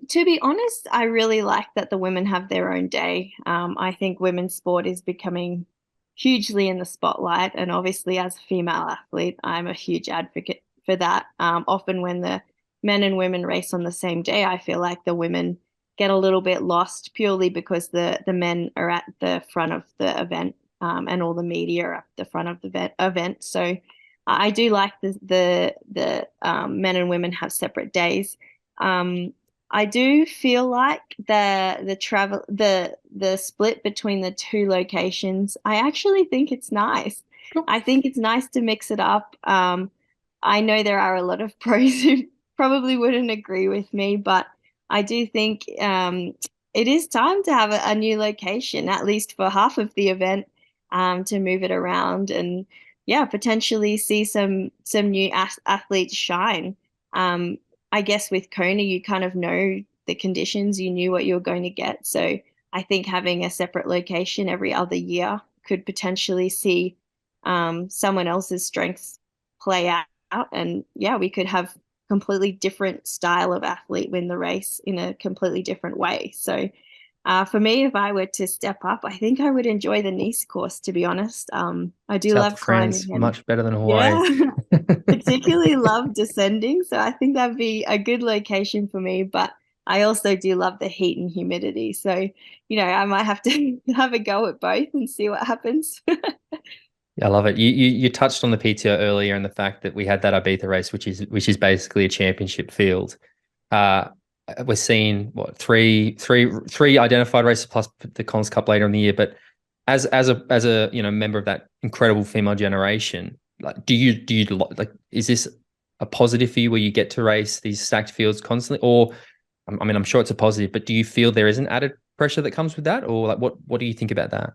To be honest, I really like that the women have their own day. I think women's sport is becoming hugely in the spotlight, and obviously, as a female athlete, I'm a huge advocate for that. Often, when the men and women race on the same day, I feel like the women get a little bit lost purely because the men are at the front of the event, and all the media are at the front of the event. So I do like the men and women have separate days. I do feel like the split between the two locations, I actually think it's nice. Cool. I think it's nice to mix it up. I know there are a lot of pros who probably wouldn't agree with me, but I do think it is time to have a new location, at least for half of the event, to move it around and potentially see some new athletes shine. I guess with Kona, you kind of know the conditions, you knew what you were going to get. So I think having a separate location every other year could potentially see someone else's strengths play out. And we could have completely different style of athlete win the race in a completely different way. So for me, if I were to step up, I think I would enjoy the Nice course, to be honest. I do South love of France, climbing and much better than Hawaii. yeah, particularly love descending. So I think that'd be a good location for me. But I also do love the heat and humidity. So, I might have to have a go at both and see what happens. Yeah, I love it. You touched on the PTO earlier and the fact that we had that Ibiza race, which is basically a championship field. We're seeing three identified races plus the Collins Cup later in the year. But as a member of that incredible female generation, like do you like, is this a positive for you where you get to race these stacked fields constantly? Or I mean, I'm sure it's a positive, but do you feel there is an added pressure that comes with that? Or like what do you think about that?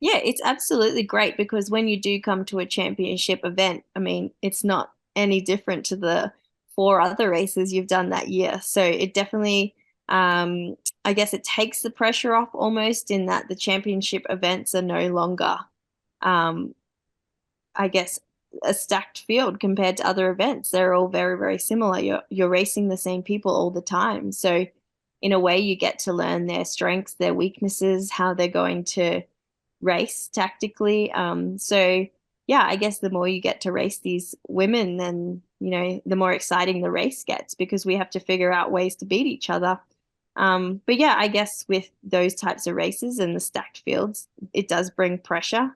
Yeah, it's absolutely great because when you do come to a championship event, I mean, it's not any different to the 4 other races you've done that year. So it definitely, I guess it takes the pressure off almost in that the championship events are no longer, um, I guess, a stacked field compared to other events. They're all very, very similar. You're racing the same people all the time. So in a way, you get to learn their strengths, their weaknesses, how they're going to race tactically. So yeah, I guess the more you get to race these women, then the more exciting the race gets because we have to figure out ways to beat each other. But yeah, I guess with those types of races and the stacked fields, it does bring pressure.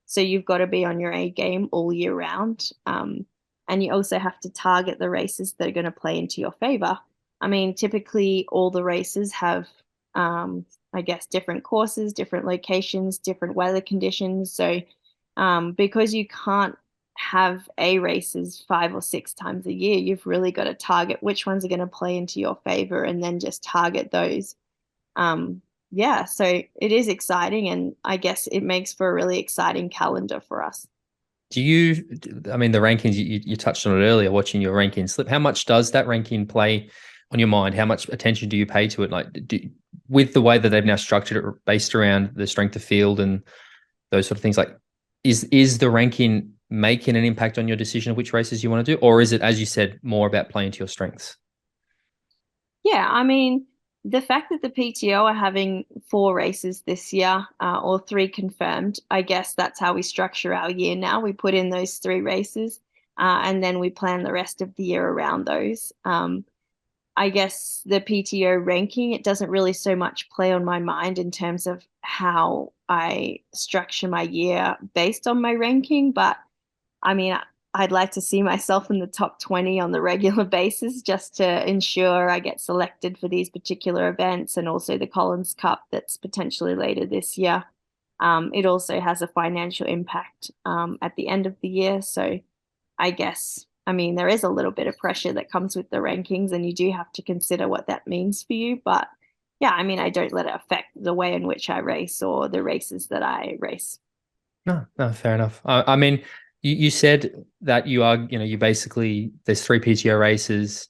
So you've got to be on your A game all year round. And you also have to target the races that are going to play into your favor. I mean, typically all the races have I guess, different courses, different locations, different weather conditions. So because you can't have A races 5 or 6 times a year, you've really got to target which ones are going to play into your favor and then just target those. Yeah, so it is exciting, and I guess it makes for a really exciting calendar for us. I mean, the rankings, you touched on it earlier, watching your ranking slip. How much does that ranking play on your mind? How much attention do you pay to it? Like, with the way that they've now structured it based around the strength of field and those sort of things, like, is the ranking making an impact on your decision of which races you want to do? Or is it, as you said, more about playing to your strengths? Yeah, I mean, the fact that the PTO are having 4 races this year, or 3 confirmed, I guess that's how we structure our year now. We put in those 3 races, and then we plan the rest of the year around those. I guess the PTO ranking, it doesn't really so much play on my mind in terms of how I structure my year based on my ranking, but I mean, I'd like to see myself in the top 20 on the regular basis just to ensure I get selected for these particular events and also the Collins Cup that's potentially later this year. It also has a financial impact at the end of the year. So I guess, I mean, there is a little bit of pressure that comes with the rankings, and you do have to consider what that means for you. But yeah, I mean, I don't let it affect the way in which I race or the races that I race. No, fair enough. I mean, you said that you basically, there's 3 PTO races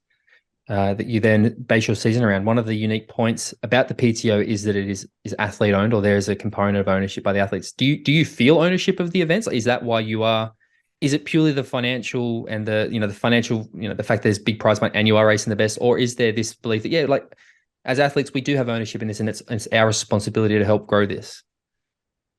that you then base your season around. One of the unique points about the PTO is that it is athlete owned, or there is a component of ownership by the athletes. Do you feel ownership of the events? Is that why you are? Is it purely the financial and the fact there's big prize money and you are racing the best, or is there this belief that like as athletes we do have ownership in this and it's our responsibility to help grow this?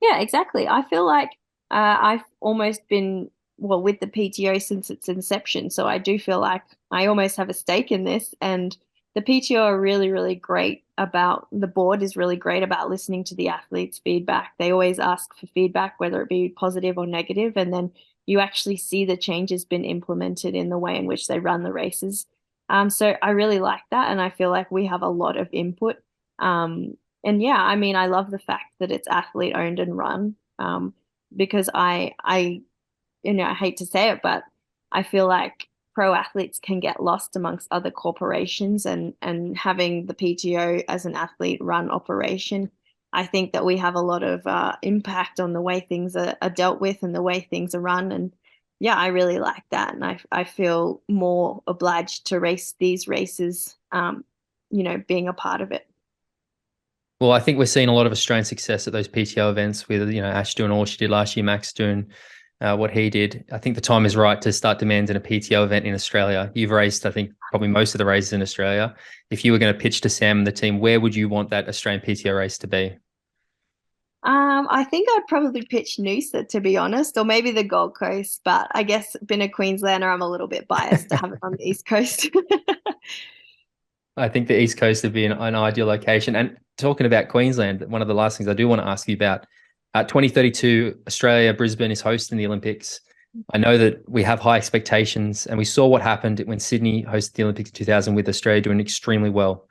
Yeah, exactly. I feel like I've almost been, well, with the PTO since its inception. So I do feel like I almost have a stake in this. And the PTO are really, really great about, the board is really great about listening to the athletes' feedback. They always ask for feedback, whether it be positive or negative, and then you actually see the changes been implemented in the way in which they run the races. So I really like that. And I feel like we have a lot of input. And yeah, I mean, I love the fact that it's athlete owned and run, because I hate to say it, but I feel like pro athletes can get lost amongst other corporations, and having the PTO as an athlete run operation, I think that we have a lot of impact on the way things are dealt with and the way things are run. And yeah, I really like that. And I feel more obliged to race these races, being a part of it. Well, I think we're seeing a lot of Australian success at those PTO events with, Ash doing all she did last year, Max doing what he did. I think the time is right to start demanding a PTO event in Australia. You've raced, I think, probably most of the races in Australia. If you were going to pitch to Sam and the team, where would you want that Australian PTO race to be? I think I'd probably pitch Noosa, to be honest, or maybe the Gold Coast. But I guess being a Queenslander, I'm a little bit biased to have it on the East Coast. I think the East Coast would be an ideal location. And talking about Queensland, one of the last things I do want to ask you about, 2032, Australia, Brisbane is hosting the Olympics. I know that we have high expectations, and we saw what happened when Sydney hosted the Olympics in 2000 with Australia doing extremely well.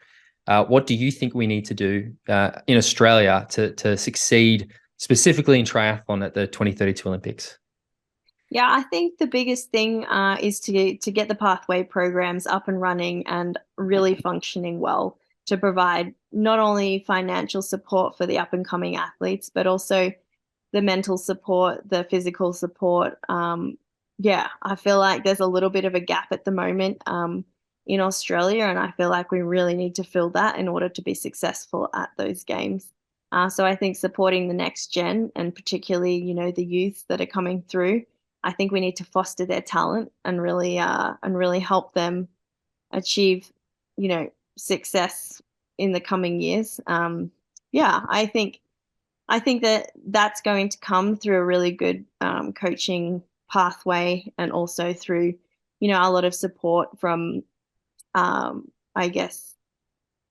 What do you think we need to do in Australia to succeed specifically in triathlon at the 2032 Olympics? Yeah, I think the biggest thing is to get the pathway programs up and running and really functioning well to provide not only financial support for the up and coming athletes, but also the mental support, the physical support. Yeah, I feel like there's a little bit of a gap at the moment in Australia, and I feel like we really need to fill that in order to be successful at those games. So I think supporting the next gen, and particularly, the youth that are coming through, I think we need to foster their talent and really help them achieve, success in the coming years. Yeah, I think that that's going to come through a really good coaching pathway, and also through, a lot of support from, I guess,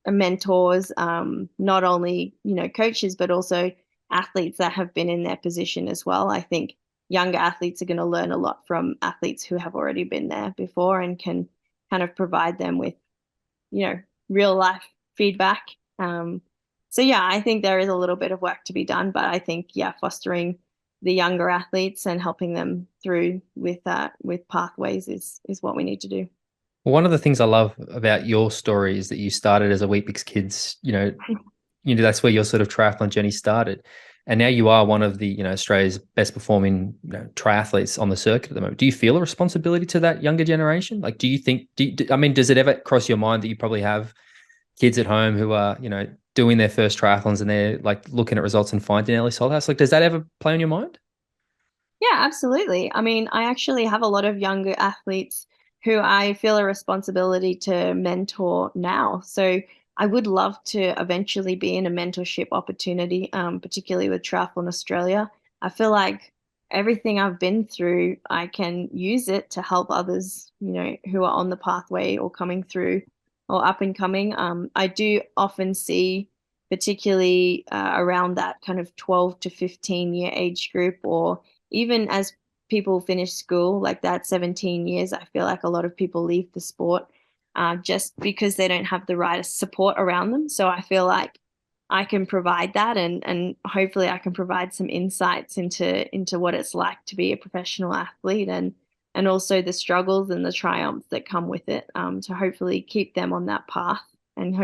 mentors, not only, coaches, but also athletes that have been in their position as well. I think younger athletes are going to learn a lot from athletes who have already been there before and can kind of provide them with, real life feedback. So yeah, I think there is a little bit of work to be done, but I think, yeah, fostering the younger athletes and helping them through with pathways is what we need to do. One of the things I love about your story is that you started as a Weet-Bix Kids, that's where your sort of triathlon journey started. And now you are one of the, Australia's best performing triathletes on the circuit at the moment. Do you feel a responsibility to that younger generation? Like, do you think, does it ever cross your mind that you probably have kids at home who are, doing their first triathlons and they're like looking at results and finding Ellie Salthouse? Like, does that ever play on your mind? Yeah, absolutely. I mean, I actually have a lot of younger athletes who I feel a responsibility to mentor now. So I would love to eventually be in a mentorship opportunity, particularly with Triathlon Australia. I feel like everything I've been through, I can use it to help others, who are on the pathway or coming through or up and coming. I do often see, particularly around that kind of 12 to 15-year age group, or even as people finish school, like that 17 years, I feel like a lot of people leave the sport just because they don't have the right support around them. So I feel like I can provide that, and hopefully I can provide some insights into what it's like to be a professional athlete, and also the struggles and the triumphs that come with it, to hopefully keep them on that path and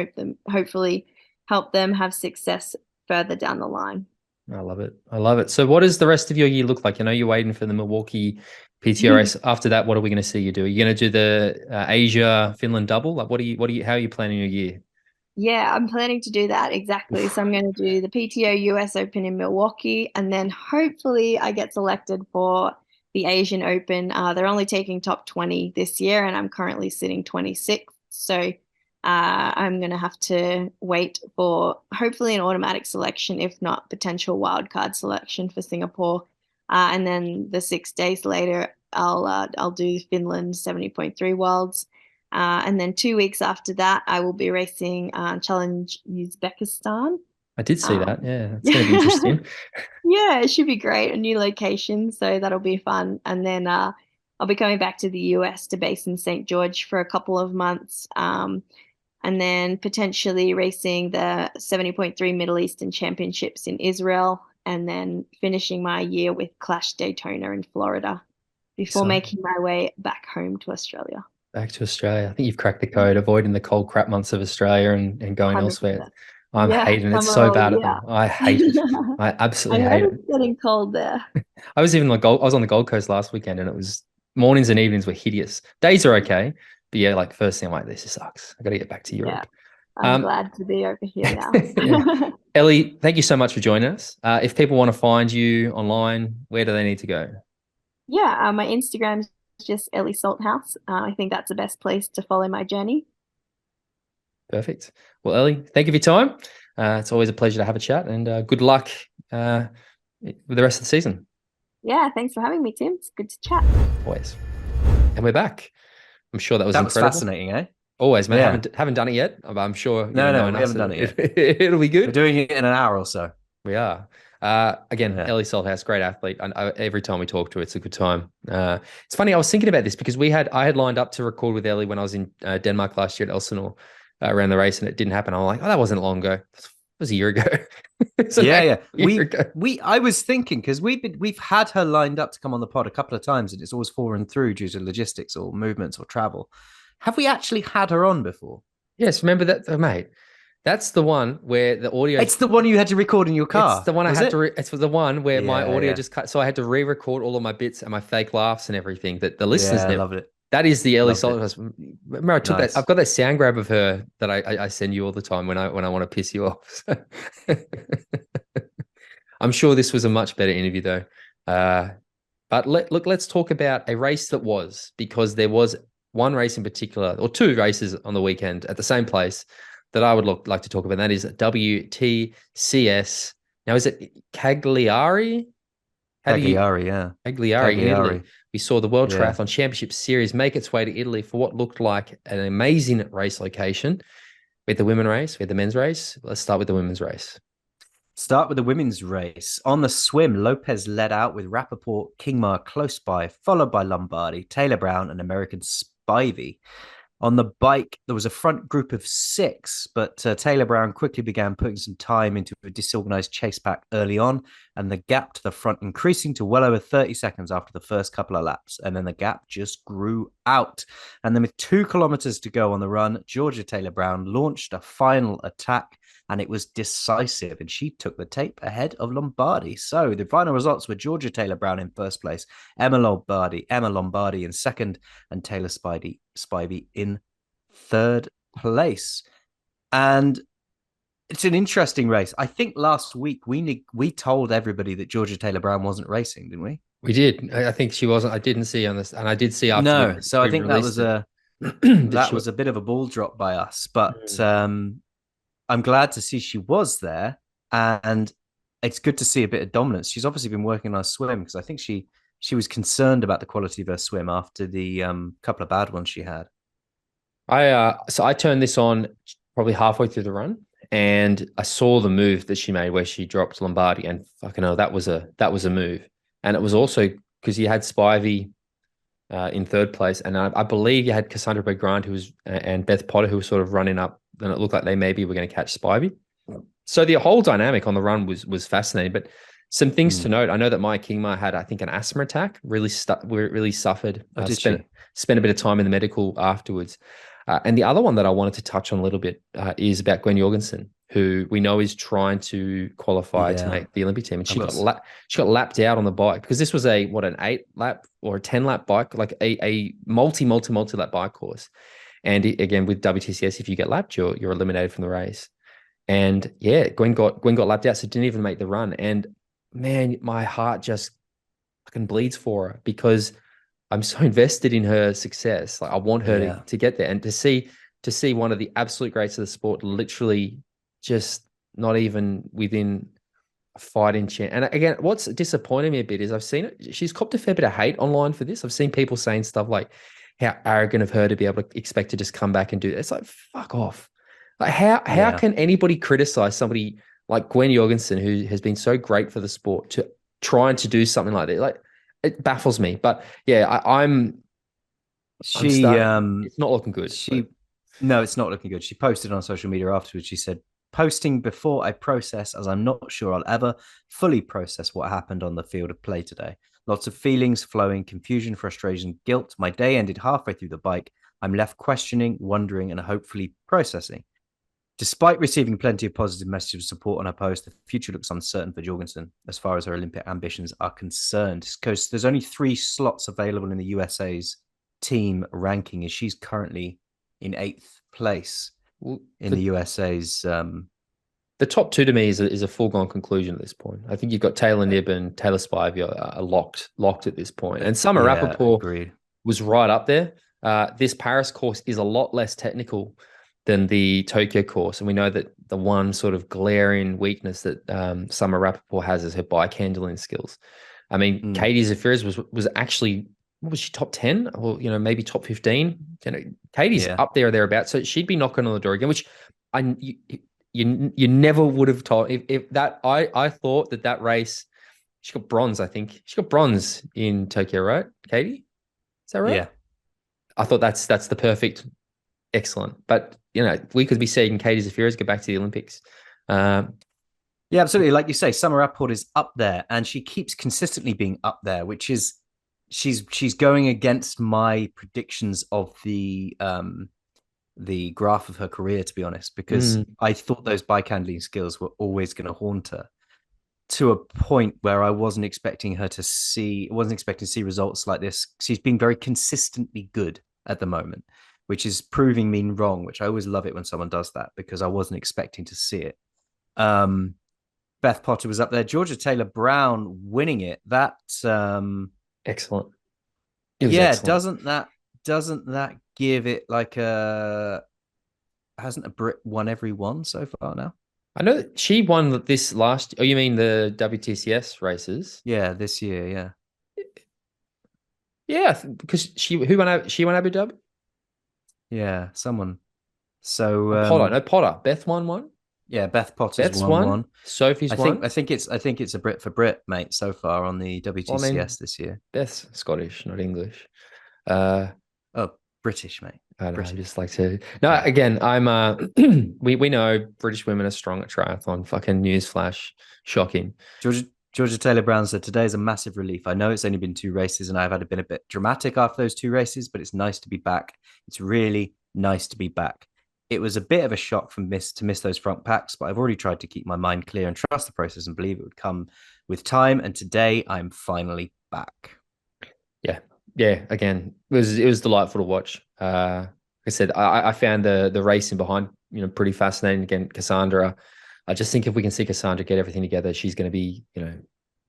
hopefully help them have success further down the line. I love it. I love it. So what does the rest of your year look like? I know you're waiting for the Milwaukee PTO race. After that, what are we going to see you do? Are you going to do the Asia Finland double? Like, how are you planning your year? Yeah, I'm planning to do that exactly. So I'm going to do the PTO US Open in Milwaukee, and then hopefully I get selected for the Asian Open. They're only taking top 20 this year, and I'm currently sitting 26th. So I'm going to have to wait for hopefully an automatic selection, if not potential wildcard selection for Singapore. And then the 6 days later, I'll do Finland 70.3 Worlds. And then 2 weeks after that, I will be racing Challenge Uzbekistan. I did see that. Yeah, it's going to be interesting. Yeah, it should be great. A new location, so that'll be fun. And then I'll be coming back to the US to base in St. George for a couple of months. And then potentially racing the 70.3 Middle Eastern Championships in Israel, and then finishing my year with Clash Daytona in Florida before making my way back home to Australia. Back to Australia. I think you've cracked the code, avoiding the cold crap months of Australia and going 100%. Elsewhere. I'm hating it. It's so bad at them. I hate it. I absolutely hate it. It's getting cold there. I was on the Gold Coast last weekend, and it was mornings and evenings were hideous. Days are okay, but yeah, like first thing I'm like, this sucks. I got to get back to Europe. Yeah. I'm glad to be over here now. Ellie, thank you so much for joining us. If people want to find you online, where do they need to go? Yeah, my Instagram is just Ellie Salthouse. I think that's the best place to follow my journey. Perfect. Well, Ellie, thank you for your time. It's always a pleasure to have a chat, and good luck with the rest of the season. Yeah, thanks for having me, Tim. It's good to chat. Always. And we're back. I'm sure that was That was incredible. fascinating, eh? Always, man. Yeah. Haven't done it yet. But I'm sure No, knowing we us, haven't done it yet. it'll be good. We're doing it in an hour or so. We are. Again, Yeah. Ellie Salthouse, great athlete. And every time we talk to her, it's a good time. It's funny. I was thinking about this because I had lined up to record with Ellie when I was in Denmark last year at Elsinore around the race, and it didn't happen. I'm like, oh, that wasn't long ago. It was a year ago. Yeah. I was thinking because we've had her lined up to come on the pod a couple of times, and it's always fallen through due to logistics or movements or travel. Have we actually had her on before? Yes, remember that, mate. That's the one where the audio. It's the one you had to record in your car. It's the one It's the one where my audio just cut. So I had to re-record all of my bits and my fake laughs and everything that the listeners never. Loved it. That is the Ellie Salthouse. Remember, I took Nice. that. I've got that sound grab of her that I send you all the time when I want to piss you off. I'm sure this was a much better interview though. But let's talk about a race that was, because there was one race in particular, or two races on the weekend at the same place that I would like to talk about. That is WTCS. Now, is it Cagliari? Cagliari, yeah. Cagliari in Italy. We saw the World Triathlon Championship Series make its way to Italy for what looked like an amazing race location. We had the women's race, we had the men's race. Let's start with the women's race. Start with the women's race. On the swim, Lopez led out with Rappaport, Kingma close by, followed by Lombardi, Taylor Brown, and American Spivey. On the bike, there was a front group of 6, but Taylor Brown quickly began putting some time into a disorganized chase pack early on, and the gap to the front increasing to well over 30 seconds after the first couple of laps. And then the gap just grew out. And then with 2 kilometers to go on the run, Georgia Taylor Brown launched a final attack, and it was decisive, and she took the tape ahead of Lombardi. So the final results were Georgia Taylor Brown in first place, Emma Lombardi in second, and Taylor Spivey in third place. And it's an interesting race. I think last week we told everybody that Georgia Taylor Brown wasn't racing, didn't we? We did. I think she wasn't. I didn't see on this, and I did see after. No, so I think that was a bit of a ball drop by us, but I'm glad to see she was there, and it's good to see a bit of dominance. She's obviously been working on her swim, because I think she was concerned about the quality of her swim after the couple of bad ones she had. So I turned this on probably halfway through the run, and I saw the move that she made where she dropped Lombardi, and fucking hell, that was a move. And it was also because you had Spivey in third place, and I believe you had Cassandra Bergrand and Beth Potter who were sort of running up. And it looked like they maybe were going to catch Spivey. So the whole dynamic on the run was fascinating. But some things to note. I know that Maya Kingma had, I think, an asthma attack. Really suffered. Spent a bit of time in the medical afterwards. And the other one that I wanted to touch on a little bit is about Gwen Jorgensen, who we know is trying to qualify to make the Olympic team, and she got lapped out on the bike, because this was an 8-lap or a 10-lap bike, like a multi-lap bike course. And again, with WTCS, if you get lapped, you're eliminated from the race. And yeah, Gwen got lapped out, so didn't even make the run. And man, my heart just fucking bleeds for her, because I'm so invested in her success. Like, I want her to get there, and to see one of the absolute greats of the sport literally just not even within a fighting chance. And again, what's disappointing me a bit is I've seen it. She's copped a fair bit of hate online for this. I've seen people saying stuff like, how arrogant of her to be able to expect to just come back and do that. It's like, fuck off. Like, how can anybody criticize somebody like Gwen Jorgensen, who has been so great for the sport, to trying to do something like that? Like, it baffles me. But yeah, it's not looking good. No, it's not looking good. She posted on social media afterwards. She said, "Posting before I process, as I'm not sure I'll ever fully process what happened on the field of play today. Lots of feelings flowing, confusion, frustration, guilt. My day ended halfway through the bike. I'm left questioning, wondering, and hopefully processing." Despite receiving plenty of positive messages of support on her post, the future looks uncertain for Jorgensen as far as her Olympic ambitions are concerned, because there's only 3 slots available in the USA's team ranking, as she's currently in 8th place in the USA's the top two to me is a foregone conclusion at this point. I think you've got Taylor Knibb and Taylor Spivey are locked at this point. And Summer Rappaport agreed. was right up there. This Paris course is a lot less technical than the Tokyo course. And we know that the one sort of glaring weakness that Summer Rappaport has is her bike handling skills. I mean, Katie Zafiris was actually, what was she, top 10 or, maybe top 15? Katie's up there or thereabouts. So she'd be knocking on the door again, which you never would have told. If that, I thought that race, she got bronze, I think. She got bronze in Tokyo, right, Katie? Is that right? Yeah. I thought that's the perfect, excellent. But, we could be seeing Katie Zafiris go back to the Olympics. Yeah, absolutely. Like you say, Summer Rappaport is up there, and she keeps consistently being up there, which is she's going against my predictions of the graph of her career, to be honest, because I thought those bike handling skills were always going to haunt her to a point where I wasn't expecting to see results like this. She's been very consistently good at the moment, which is proving me wrong, which I always love it when someone does that, because I wasn't expecting to see it. Beth Potter was up there. Georgia Taylor Brown winning it. That excellent. Excellent. Doesn't that give it like hasn't a Brit won every one so far now? I know that she won this last. Oh, you mean the WTCS races? Yeah, this year. Yeah. Yeah, because she won Abu Dhabi. Yeah, someone. So Potter, no Potter. Beth won one. Yeah, Beth Potter's won one. Sophie's won. I think it's a Brit for Brit, mate, so far on the WTCS this year. Beth's Scottish, not English. British, mate. I know, I just like to. No, again, I'm. We know British women are strong at triathlon. Fucking newsflash, shocking. Georgia Taylor Brown said, "Today is a massive relief. I know it's only been 2 races, and I've been a bit dramatic after those 2 races, but it's nice to be back. It's really nice to be back. It was a bit of a shock to miss those front packs, but I've already tried to keep my mind clear and trust the process and believe it would come with time. And today, I'm finally back." Yeah. Again, it was delightful to watch. Like I said, I found the racing behind pretty fascinating. Again, Cassandra. I just think if we can see Cassandra get everything together, she's going to be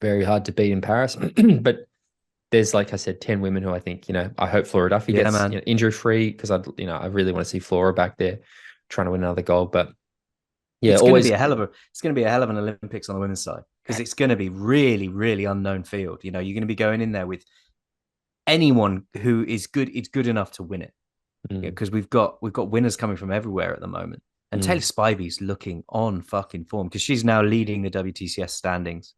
very hard to beat in Paris. But there's, like I said, 10 women who I think I hope Flora Duffy gets injury free, because I really want to see Flora back there trying to win another gold. But yeah, it's going to be a hell of an Olympics on the women's side, because it's going to be really, really unknown field. You're going to be going in there with anyone who is good. It's good enough to win it, because we've got winners coming from everywhere at the moment. And Taylor Spivey's looking on fucking form, because she's now leading the WTCS standings,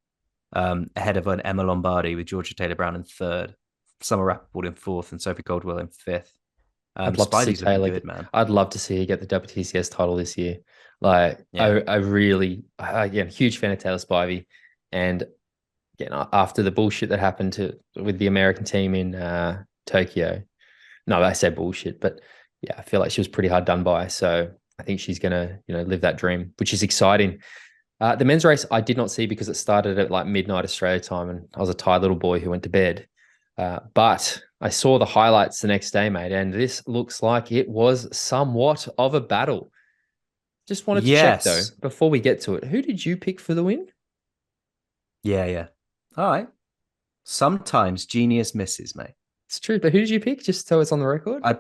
ahead of an Emma Lombardi, with Georgia Taylor Brown in 3rd, Summer Rappaport in 4th, and Sophie Goldwell in 5th. I'd love to see Taylor good, man. I'd love to see her get the WTCS title this year. I really, again, huge fan of Taylor Spivey. And again, after the bullshit that happened with the American team in Tokyo, no, I say bullshit, but yeah, I feel like she was pretty hard done by. So I think she's gonna, live that dream, which is exciting. The men's race I did not see, because it started at like midnight Australia time, and I was a tired little boy who went to bed. But I saw the highlights the next day, mate, and this looks like it was somewhat of a battle. Just wanted to check though, before we get to it, who did you pick for the win? Yeah. All right. Sometimes genius misses, mate. It's true, but who did you pick? Just so it's on the record. I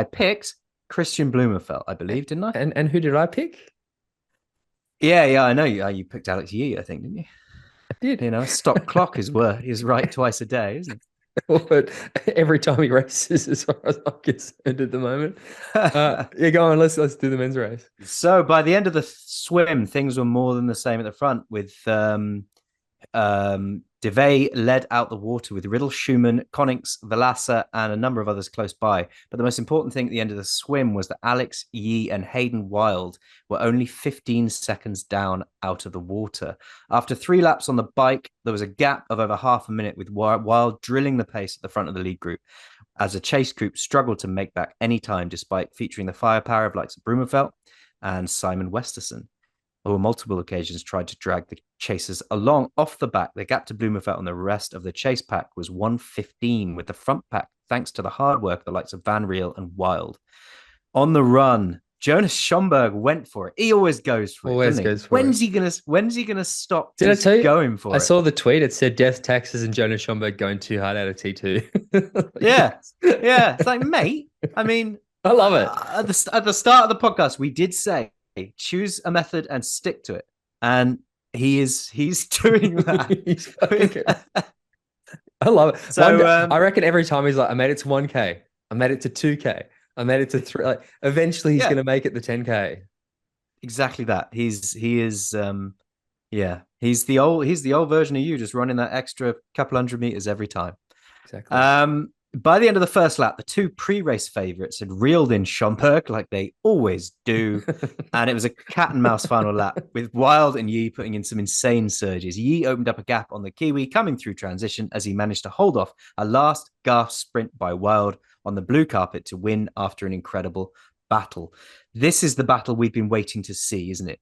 picked Christian Blumenfeld, I believe, didn't I? And who did I pick? Yeah, I know you picked Alex Yee, I think, didn't you? I did. Stop clock is right twice a day, isn't it? But every time he races, as far as I'm concerned at the moment. Go on. Let's do the men's race. So by the end of the swim, things were more than the same at the front, with DeVay led out the water with Riddle, Schumann, Konings, Velasa, and a number of others close by. But the most important thing at the end of the swim was that Alex Yee and Hayden Wild were only 15 seconds down out of the water. After 3 laps on the bike, there was a gap of over half a minute, with Wild drilling the pace at the front of the lead group, as the chase group struggled to make back any time, despite featuring the firepower of likes of Blumenfeld and Simon Westerson, who on multiple occasions tried to drag the chasers along off the back. The gap to Blumenfeld and the rest of the chase pack was 1:15, with the front pack, thanks to the hard work of the likes of Van Riel and Wild. On the run, Jonas Schomburg went for it. He always goes for it. Always Doesn't he? goes for it. When's he gonna stop Did I just tell you? going for I it? saw the tweet. It said death taxes and Jonas Schomburg going too hard out of T2. Yeah. Yeah. It's like, mate, I mean, I love it. At the start of the podcast, we did say choose a method and stick to it. And he's doing that. I love it. So I reckon every time he's like, I made it to 1K, I made it to 2K, I made it to 3. Like, eventually he's gonna make it the 10K. Exactly that. He is he's the old version of you, just running that extra couple hundred meters every time. Exactly. By the end of the first lap, the two pre-race favorites had reeled in Schomburg like they always do. And it was a cat and mouse final lap with Wild and Yi putting in some insane surges. Yi opened up a gap on the Kiwi coming through transition as he managed to hold off a last gasp sprint by Wild on the blue carpet to win after an incredible battle. This is the battle we've been waiting to see, isn't it?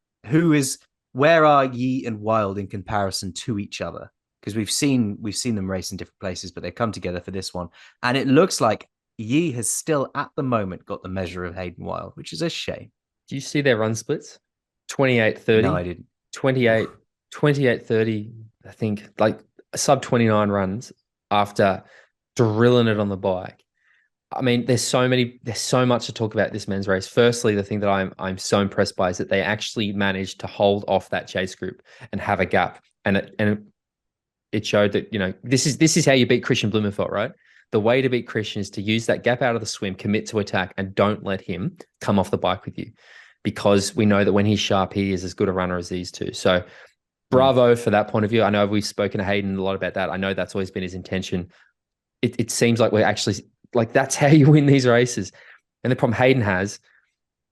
Where are Yi and Wild in comparison to each other? Because we've seen them race in different places, but they come together for this one. And it looks like Yi has still, at the moment, got the measure of Hayden Wild, which is a shame. Do you see their run splits? 28-30. No, I didn't. 28-30, I think, like sub 29 runs after drilling it on the bike. I mean, there's so much to talk about this men's race. Firstly, the thing that I'm so impressed by is that they actually managed to hold off that chase group and have a gap. And it showed that, you know, this is how you beat Christian Blumenfeld, right? The way to beat Christian is to use that gap out of the swim, commit to attack, and don't let him come off the bike with you, because we know that when he's sharp, he is as good a runner as these two. So bravo for that point of view. I know we've spoken to Hayden a lot about that. I know that's always been his intention. It seems like we're actually, like, that's how you win these races. And the problem Hayden has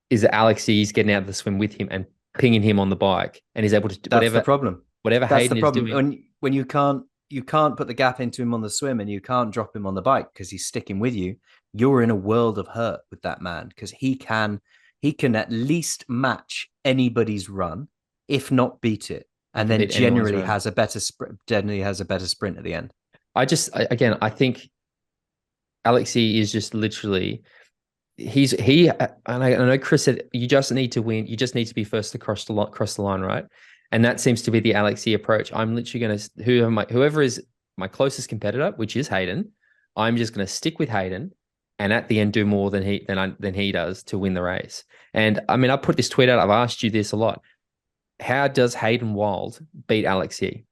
is that Alex is getting out of the swim with him and pinging him on the bike, and he's able to do That's the problem. Whatever That's Hayden the problem. is doing. When you can't put the gap into him on the swim and you can't drop him on the bike because he's sticking with you, you're in a world of hurt with that man, because he can at least match anybody's run, if not beat it, and then generally has a better sprint at the end. I think Alexei is just literally, and I know Chris said you just need to win, you just need to be first to cross the line, right? And that seems to be the Alexei approach. I'm literally going to, whoever is my closest competitor, which is Hayden, I'm just going to stick with Hayden, and at the end do more than he does to win the race. And I mean, I put this tweet out. I've asked you this a lot. How does Hayden Wild beat Alexei?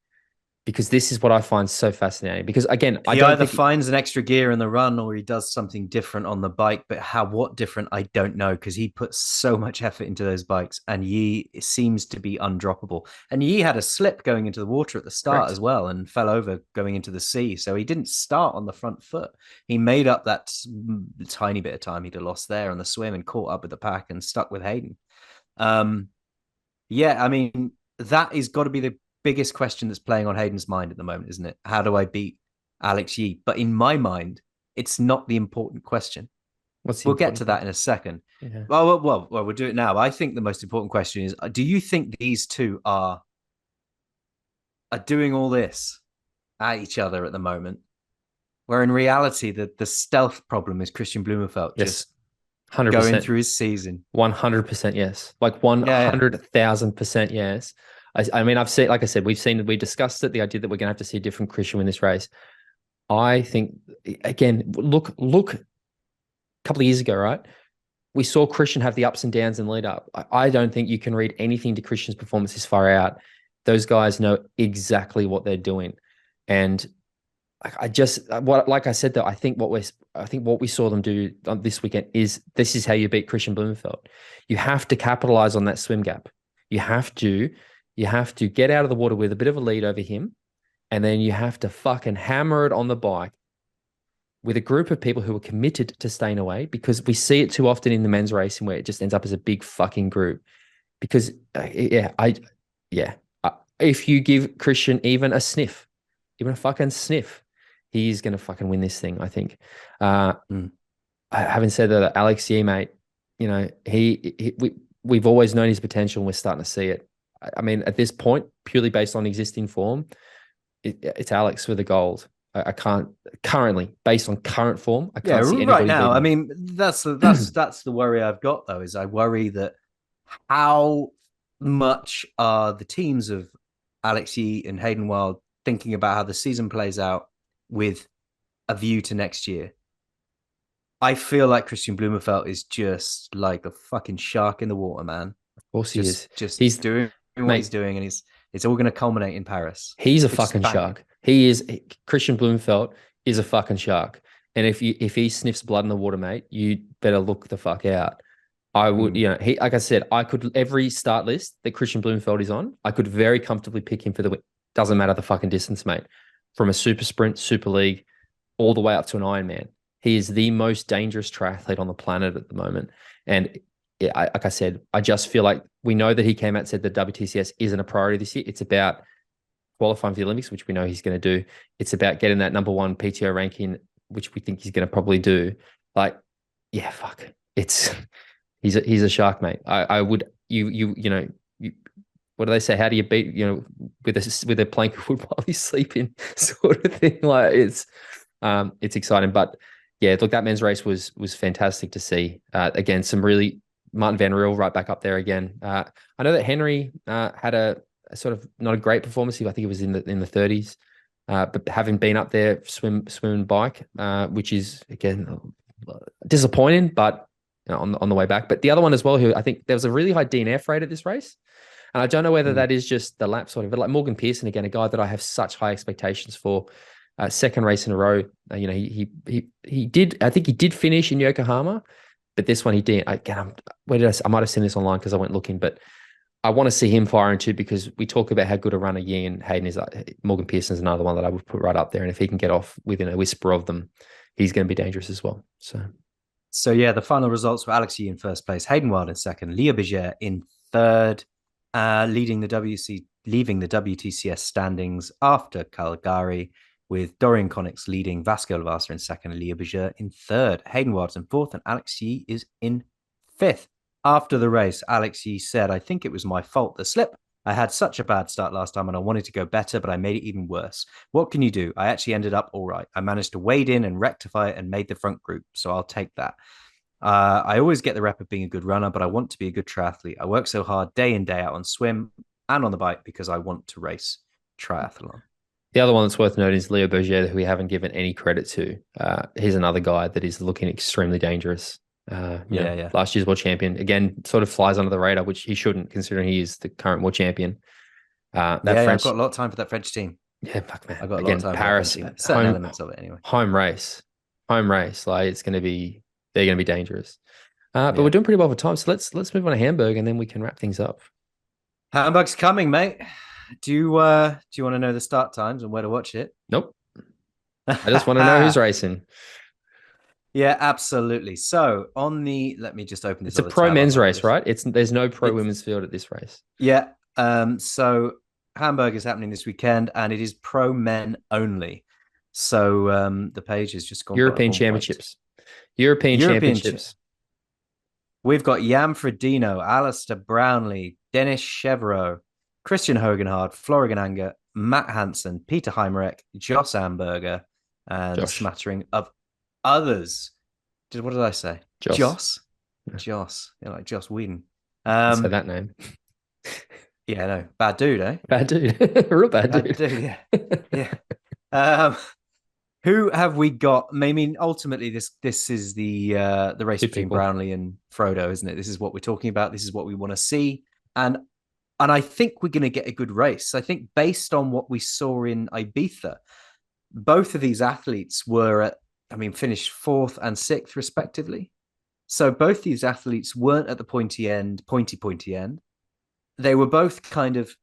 Because this is what I find so fascinating. Because again, he either finds an extra gear in the run or he does something different on the bike. But what different, I don't know, because he puts so much effort into those bikes, and Yi seems to be undroppable. And Yi had a slip going into the water at the start as well, and fell over going into the sea. So he didn't start on the front foot. He made up that tiny bit of time he'd have lost there on the swim and caught up with the pack and stuck with Hayden. Yeah, I mean, that is got to be the biggest question that's playing on Hayden's mind at the moment, isn't it? How do I beat Alex Yi? But in my mind, it's not the important question. We'll get to that in a second. Yeah. Well, we'll do it now. I think the most important question is, do you think these two are doing all this at each other at the moment, where in reality the stealth problem is Christian Blumenfeld just 100%. Going through his season? 100% yes. Like 100,000% yes. I mean, I've seen, like I said, we discussed it, the idea that we're going to have to see a different Christian win this race. I think, again, look, a couple of years ago, right? We saw Christian have the ups and downs in lead up. I don't think you can read anything to Christian's performance this far out. Those guys know exactly what they're doing. And like I said, though, I think what we saw them do on this weekend is how you beat Christian Blumenfeld. You have to capitalize on that swim gap. You have to get out of the water with a bit of a lead over him, and then you have to fucking hammer it on the bike with a group of people who are committed to staying away, because we see it too often in the men's racing where it just ends up as a big fucking group. Because, if you give Christian even a fucking sniff, he's going to fucking win this thing, I think. Having said that, Alexei, mate, you know, we've always known his potential, and we're starting to see it. I mean, at this point, purely based on existing form, it's Alex for the gold. I can't currently, based on current form, I Yeah, can't see right anybody now. I beating him. mean, that's the worry I've got though. Is I worry that how much are the teams of Alex Yee and Hayden Wild thinking about how the season plays out with a view to next year? I feel like Christian Blumenfeld is just like a fucking shark in the water, man. Of course he is. Just He's doing what he's mate. doing, and it's all going to culminate in Paris, He's a which is fucking banging. shark. Christian Blumenfeld is a fucking shark. And if he sniffs blood in the water, mate, you better look the fuck out. I would, he, like I said, I could, every start list that Christian Blumenfeld is on, I could very comfortably pick him for the win. Doesn't matter the fucking distance, mate. From a super sprint, super league, all the way up to an Ironman. He is the most dangerous triathlete on the planet at the moment. And yeah, like I said, I just feel like we know that he came out and said that WTCS isn't a priority this year. It's about qualifying for the Olympics, which we know he's going to do. It's about getting that number one PTO ranking, which we think he's going to probably do. Like, yeah, fuck. He's a shark, mate. I would what do they say? How do you beat with a plank of wood while he's sleeping, sort of thing? Like it's exciting, but yeah, look, that men's race was fantastic to see. Again, some really Martin Van Riel right back up there again. I know that Henry had a sort of not a great performance. I think it was in the 30s, but having been up there, swim and bike, which is again disappointing, but on the way back. But the other one as well, who I think there was a really high DNF rate at this race. And I don't know whether that is just the lap sort of, but like Morgan Pearson, again, a guy that I have such high expectations for. Second race in a row, he did. I think he did finish in Yokohama, but this one he didn't. Again, I might have seen this online because I went looking, but I want to see him firing too because we talk about how good a runner Yi and Hayden is. Morgan Pearson is another one that I would put right up there, and if he can get off within a whisper of them, he's going to be dangerous as well. So yeah, the final results were Alex Yee in first place, Hayden Wild in second, Leah Berger in third, leaving the WTCS standings after Cagliari, with Dorian Connix leading, Vasco Lavasa in second, and Leah Berger in third. Hayden Wild's in fourth, and Alex Yee is in fifth. After the race, Alex Yee said, "I think it was my fault, the slip. I had such a bad start last time and I wanted to go better, but I made it even worse. What can you do? I actually ended up all right. I managed to wade in and rectify it and made the front group, so I'll take that. I always get the rep of being a good runner, but I want to be a good triathlete. I work so hard day in, day out on swim and on the bike because I want to race triathlon." The other one that's worth noting is Leo Berger, who we haven't given any credit to. He's another guy that is looking extremely dangerous. Last year's world champion. Again, sort of flies under the radar, which he shouldn't, considering he is the current world champion. I've got a lot of time for that French team. Yeah, fuck man. I've got a lot of time Paris, for that certain elements of it anyway. Home race. Like they're going to be dangerous. But we're doing pretty well for time. So let's move on to Hamburg and then we can wrap things up. Hamburg's coming, mate. Do you want to know the start times and where to watch it? Nope. I just want to know who's racing. Yeah, absolutely. So let me just open this. It's a pro men's race, right? There's no pro women's field at this race. Yeah. So Hamburg is happening this weekend and it is pro men only. So the page is just gone. European Championships. European Championships. We've got Jan Frodeno, Alistair Brownlee, Dennis Chevreau, Christian Hogenhard, Florian Anger, Matt Hansen, Peter Heimerich, Joss Amberger, and a smattering of others. What did I say? Joss? Joss. Yeah, like Joss Whedon. Say that name. Yeah, no. Bad dude, eh? Bad dude. Real bad dude. Yeah. Who have we got? I mean, ultimately, this is the race between Brownlee and Frodo, isn't it? This is what we're talking about. This is what we want to see. And I think we're going to get a good race. I think based on what we saw in Ibiza, both of these athletes finished fourth and sixth respectively. So both these athletes weren't at the pointy end. They were both kind of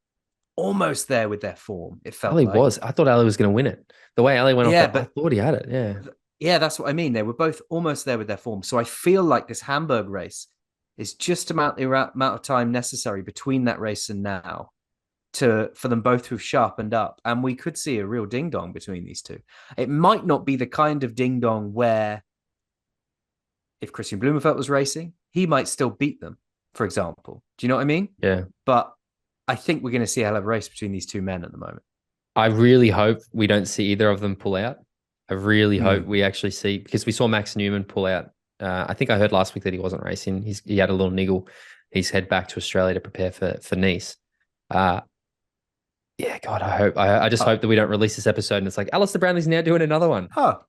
almost there with their form. It felt like. was. I thought Ali was going to win it. The way Ali went off, I thought he had it. Yeah. Yeah, that's what I mean. They were both almost there with their form. So I feel like this Hamburg race is just about the amount of time necessary between that race and now for them both to have sharpened up. And we could see a real ding-dong between these two. It might not be the kind of ding-dong where if Christian Blumenfeld was racing, he might still beat them, for example. Do you know what I mean? Yeah. But I think we're going to see a hell of a race between these two men at the moment. I really hope we don't see either of them pull out. I really hope Mm. we actually see, because we saw Max Newman pull out. I think I heard last week that he wasn't racing. He had a little niggle. He's head back to Australia to prepare for Nice. Yeah, God, I just hope that we don't release this episode and it's like Alistair Brownlee's now doing another one. Oh,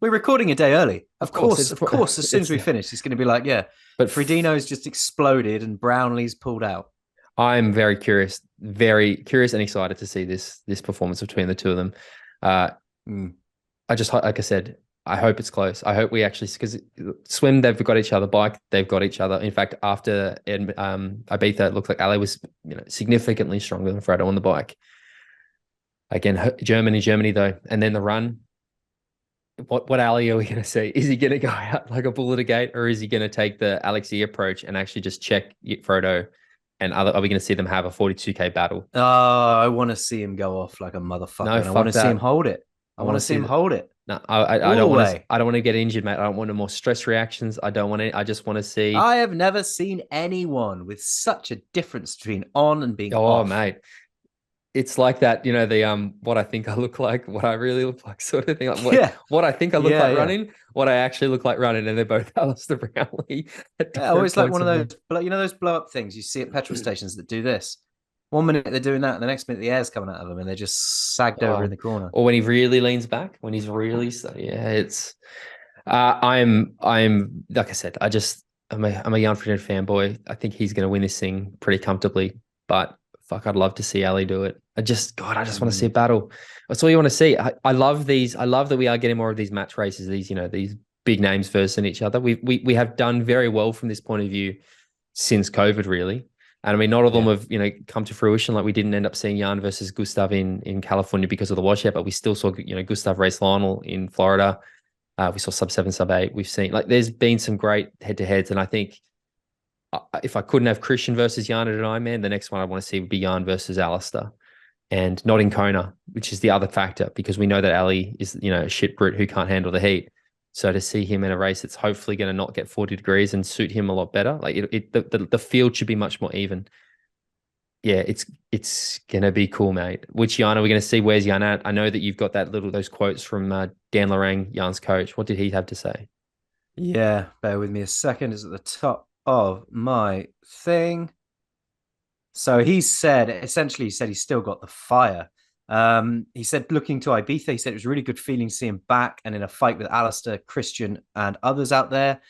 we're recording a day early. Of course, as soon as we finish, it's going to be like, yeah. But Frodeno's just exploded and Brownlee's pulled out. I'm very curious and excited to see this performance between the two of them. I just, like I said, I hope it's close. I hope we actually, because swim, they've got each other. Bike, they've got each other. In fact, after Ibiza, it looked like Ali was significantly stronger than Fredo on the bike. Again, Germany though, and then the run. What Ali are we going to see? Is he going to go out like a bull at a gate, or is he going to take the Alexi approach and actually just check Frodo? And are we going to see them have a 42K battle? Oh, I want to see him go off like a motherfucker. No, and I want to see him hold it. I want to see him hold it. No, I don't want to. I don't want to get injured, mate. I don't want more stress reactions. I don't want to. I just want to see. I have never seen anyone with such a difference between on and being off. Oh, mate. It's like that, the what I think I look like, what I really look like, sort of thing. Like what I think I look like running, what I actually look like running, and they're both Alistair Brownlee. Always like one of those, those blow up things you see at petrol stations that do this. 1 minute they're doing that, and the next minute the air's coming out of them, and they're just sagged over in the corner. Or when he really leans back, when he's really, it's. I'm like I said, I'm a Jan Frodeno fanboy. I think he's going to win this thing pretty comfortably, but. Fuck, I'd love to see Ali do it. I just want to see a battle. That's all you want to see. I love these. I love that we are getting more of these match races. These, these big names versing each other. We have done very well from this point of view since COVID, really. And I mean, not all of them have, come to fruition. Like we didn't end up seeing Jan versus Gustav in California because of the washout, but we still saw, Gustav race Lionel in Florida. We saw sub-7, sub-8. We've seen there's been some great head-to-heads, and I think. If I couldn't have Christian versus Jan at an Ironman, the next one I want to see would be Jan versus Alistair, and not in Kona, which is the other factor, because we know that Ali is, a shit brute who can't handle the heat. So to see him in a race that's hopefully going to not get 40 degrees and suit him a lot better, like the field should be much more even. Yeah, it's going to be cool, mate. Which Jan are we going to see? Where's Jan at? I know that you've got those quotes from Dan Lorang, Jan's coach. What did he have to say? Yeah, bear with me a second. It's at the top of my thing. So he said he's still got the fire. He said, looking to Ibiza, he said it was a really good feeling to see him back and in a fight with Alistair, Christian, and others out there.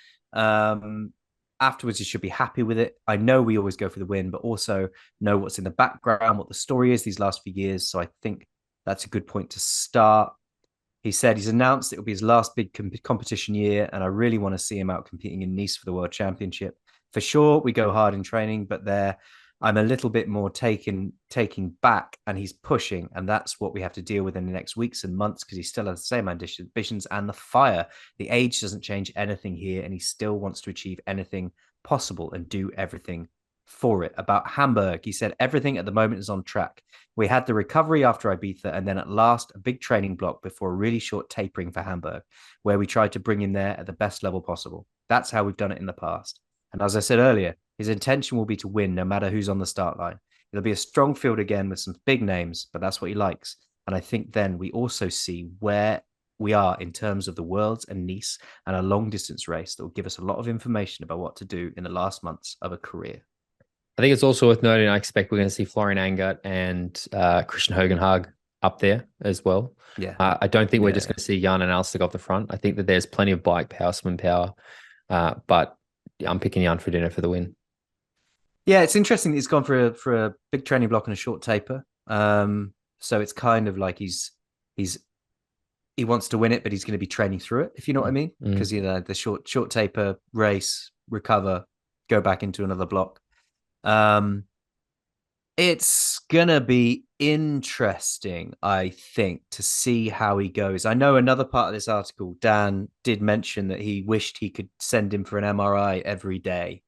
Afterwards, he should be happy with it. I know we always go for the win, but also know what's in the background, what the story is these last few years. So I think that's a good point to start. He said he's announced it will be his last big competition year, and I really want to see him out competing in Nice for the World Championship. For sure, we go hard in training, but I'm a little bit more taking back, and he's pushing, and that's what we have to deal with in the next weeks and months, because he still has the same ambitions and the fire. The age doesn't change anything here, and he still wants to achieve anything possible and do everything for it. About Hamburg, he said everything at the moment is on track. We had the recovery after Ibiza, and then at last a big training block before a really short tapering for Hamburg, where we tried to bring him there at the best level possible. That's how we've done it in the past. And as I said earlier, his intention will be to win no matter who's on the start line. It'll be a strong field again with some big names, but that's what he likes. And I think then we also see where we are in terms of the Worlds and Nice and a long distance race that will give us a lot of information about what to do in the last months of a career. I think it's also worth noting, I expect we're going to see Florian Angert and Christian Hogenhag up there as well. Yeah. I don't think we're just going to see Jan and Alistair off the front. I think that there's plenty of bike power, swim power, but I'm picking Jan Frodeno for the win. Yeah, it's interesting that he's gone for a big training block and a short taper. So it's kind of like he wants to win it, but he's going to be training through it, if you know what I mean. Because the short taper, race, recover, go back into another block. It's gonna be interesting, I think, to see how he goes. I know another part of this article, Dan did mention that he wished he could send him for an MRI every day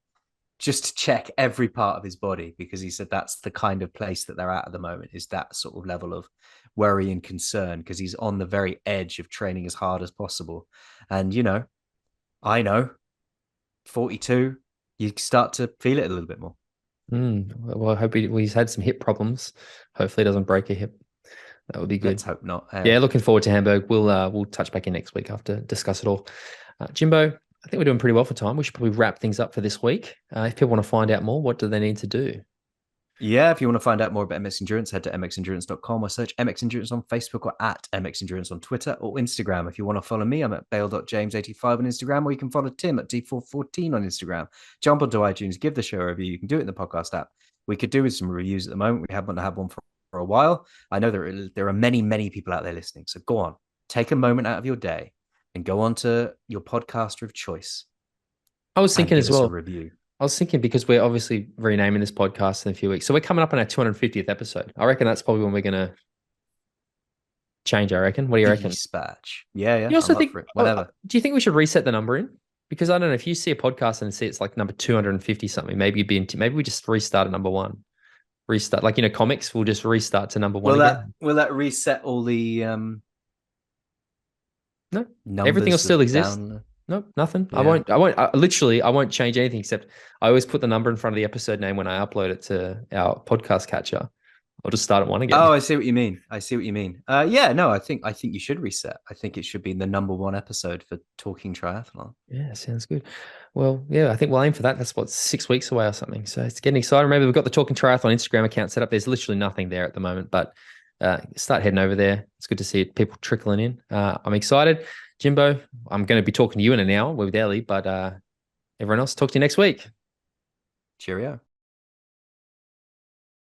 just to check every part of his body, because he said that's the kind of place that they're at the moment, is that sort of level of worry and concern, because he's on the very edge of training as hard as possible. And, I know, 42, you start to feel it a little bit more. Well, I hope he's had some hip problems. Hopefully he doesn't break a hip. That would be good. Let's hope not. Yeah, looking forward to Hamburg. We'll touch back in next week after discuss it all. Jimbo, I think we're doing pretty well for time. We should probably wrap things up for this week. If people want to find out more, what do they need to do? Yeah, if you want to find out more about MX Endurance, head to mxendurance.com or search MX Endurance on Facebook or at MX Endurance on Twitter or Instagram. If you want to follow me, I'm at bale.james85 on Instagram, or you can follow Tim at D414 on Instagram. Jump onto iTunes, give the show a review. You can do it in the podcast app. We could do with some reviews at the moment. We haven't had one for a while. I know there are many, many people out there listening. So go on, take a moment out of your day and go on to your podcaster of choice. I was thinking as well. A review. I was thinking, because we're obviously renaming this podcast in a few weeks. So we're coming up on our 250th episode. I reckon that's probably when we're going to change, I reckon. What do you reckon? Dispatch. Yeah. You also think, whatever. Do you think we should reset the number in? Because I don't know, if you see a podcast and see it's like number 250 something, maybe we just restart at number one. Restart, like, comics, we'll just restart to number one again. Will that reset all the No, everything will still exist. Nope, nothing. Yeah. I won't change anything, except I always put the number in front of the episode name when I upload it to our podcast catcher. I'll just start at one again. Oh, I see what you mean. Yeah, no, I think you should reset. I think it should be the number one episode for Talking Triathlon. Yeah, sounds good. Well, yeah, I think we'll aim for that. That's 6 weeks away or something. So it's getting exciting. Maybe we've got the Talking Triathlon Instagram account set up. There's literally nothing there at the moment, but start heading over there. It's good to see people trickling in. I'm excited. Jimbo, I'm going to be talking to you in an hour with Ellie, but everyone else, talk to you next week. Cheerio.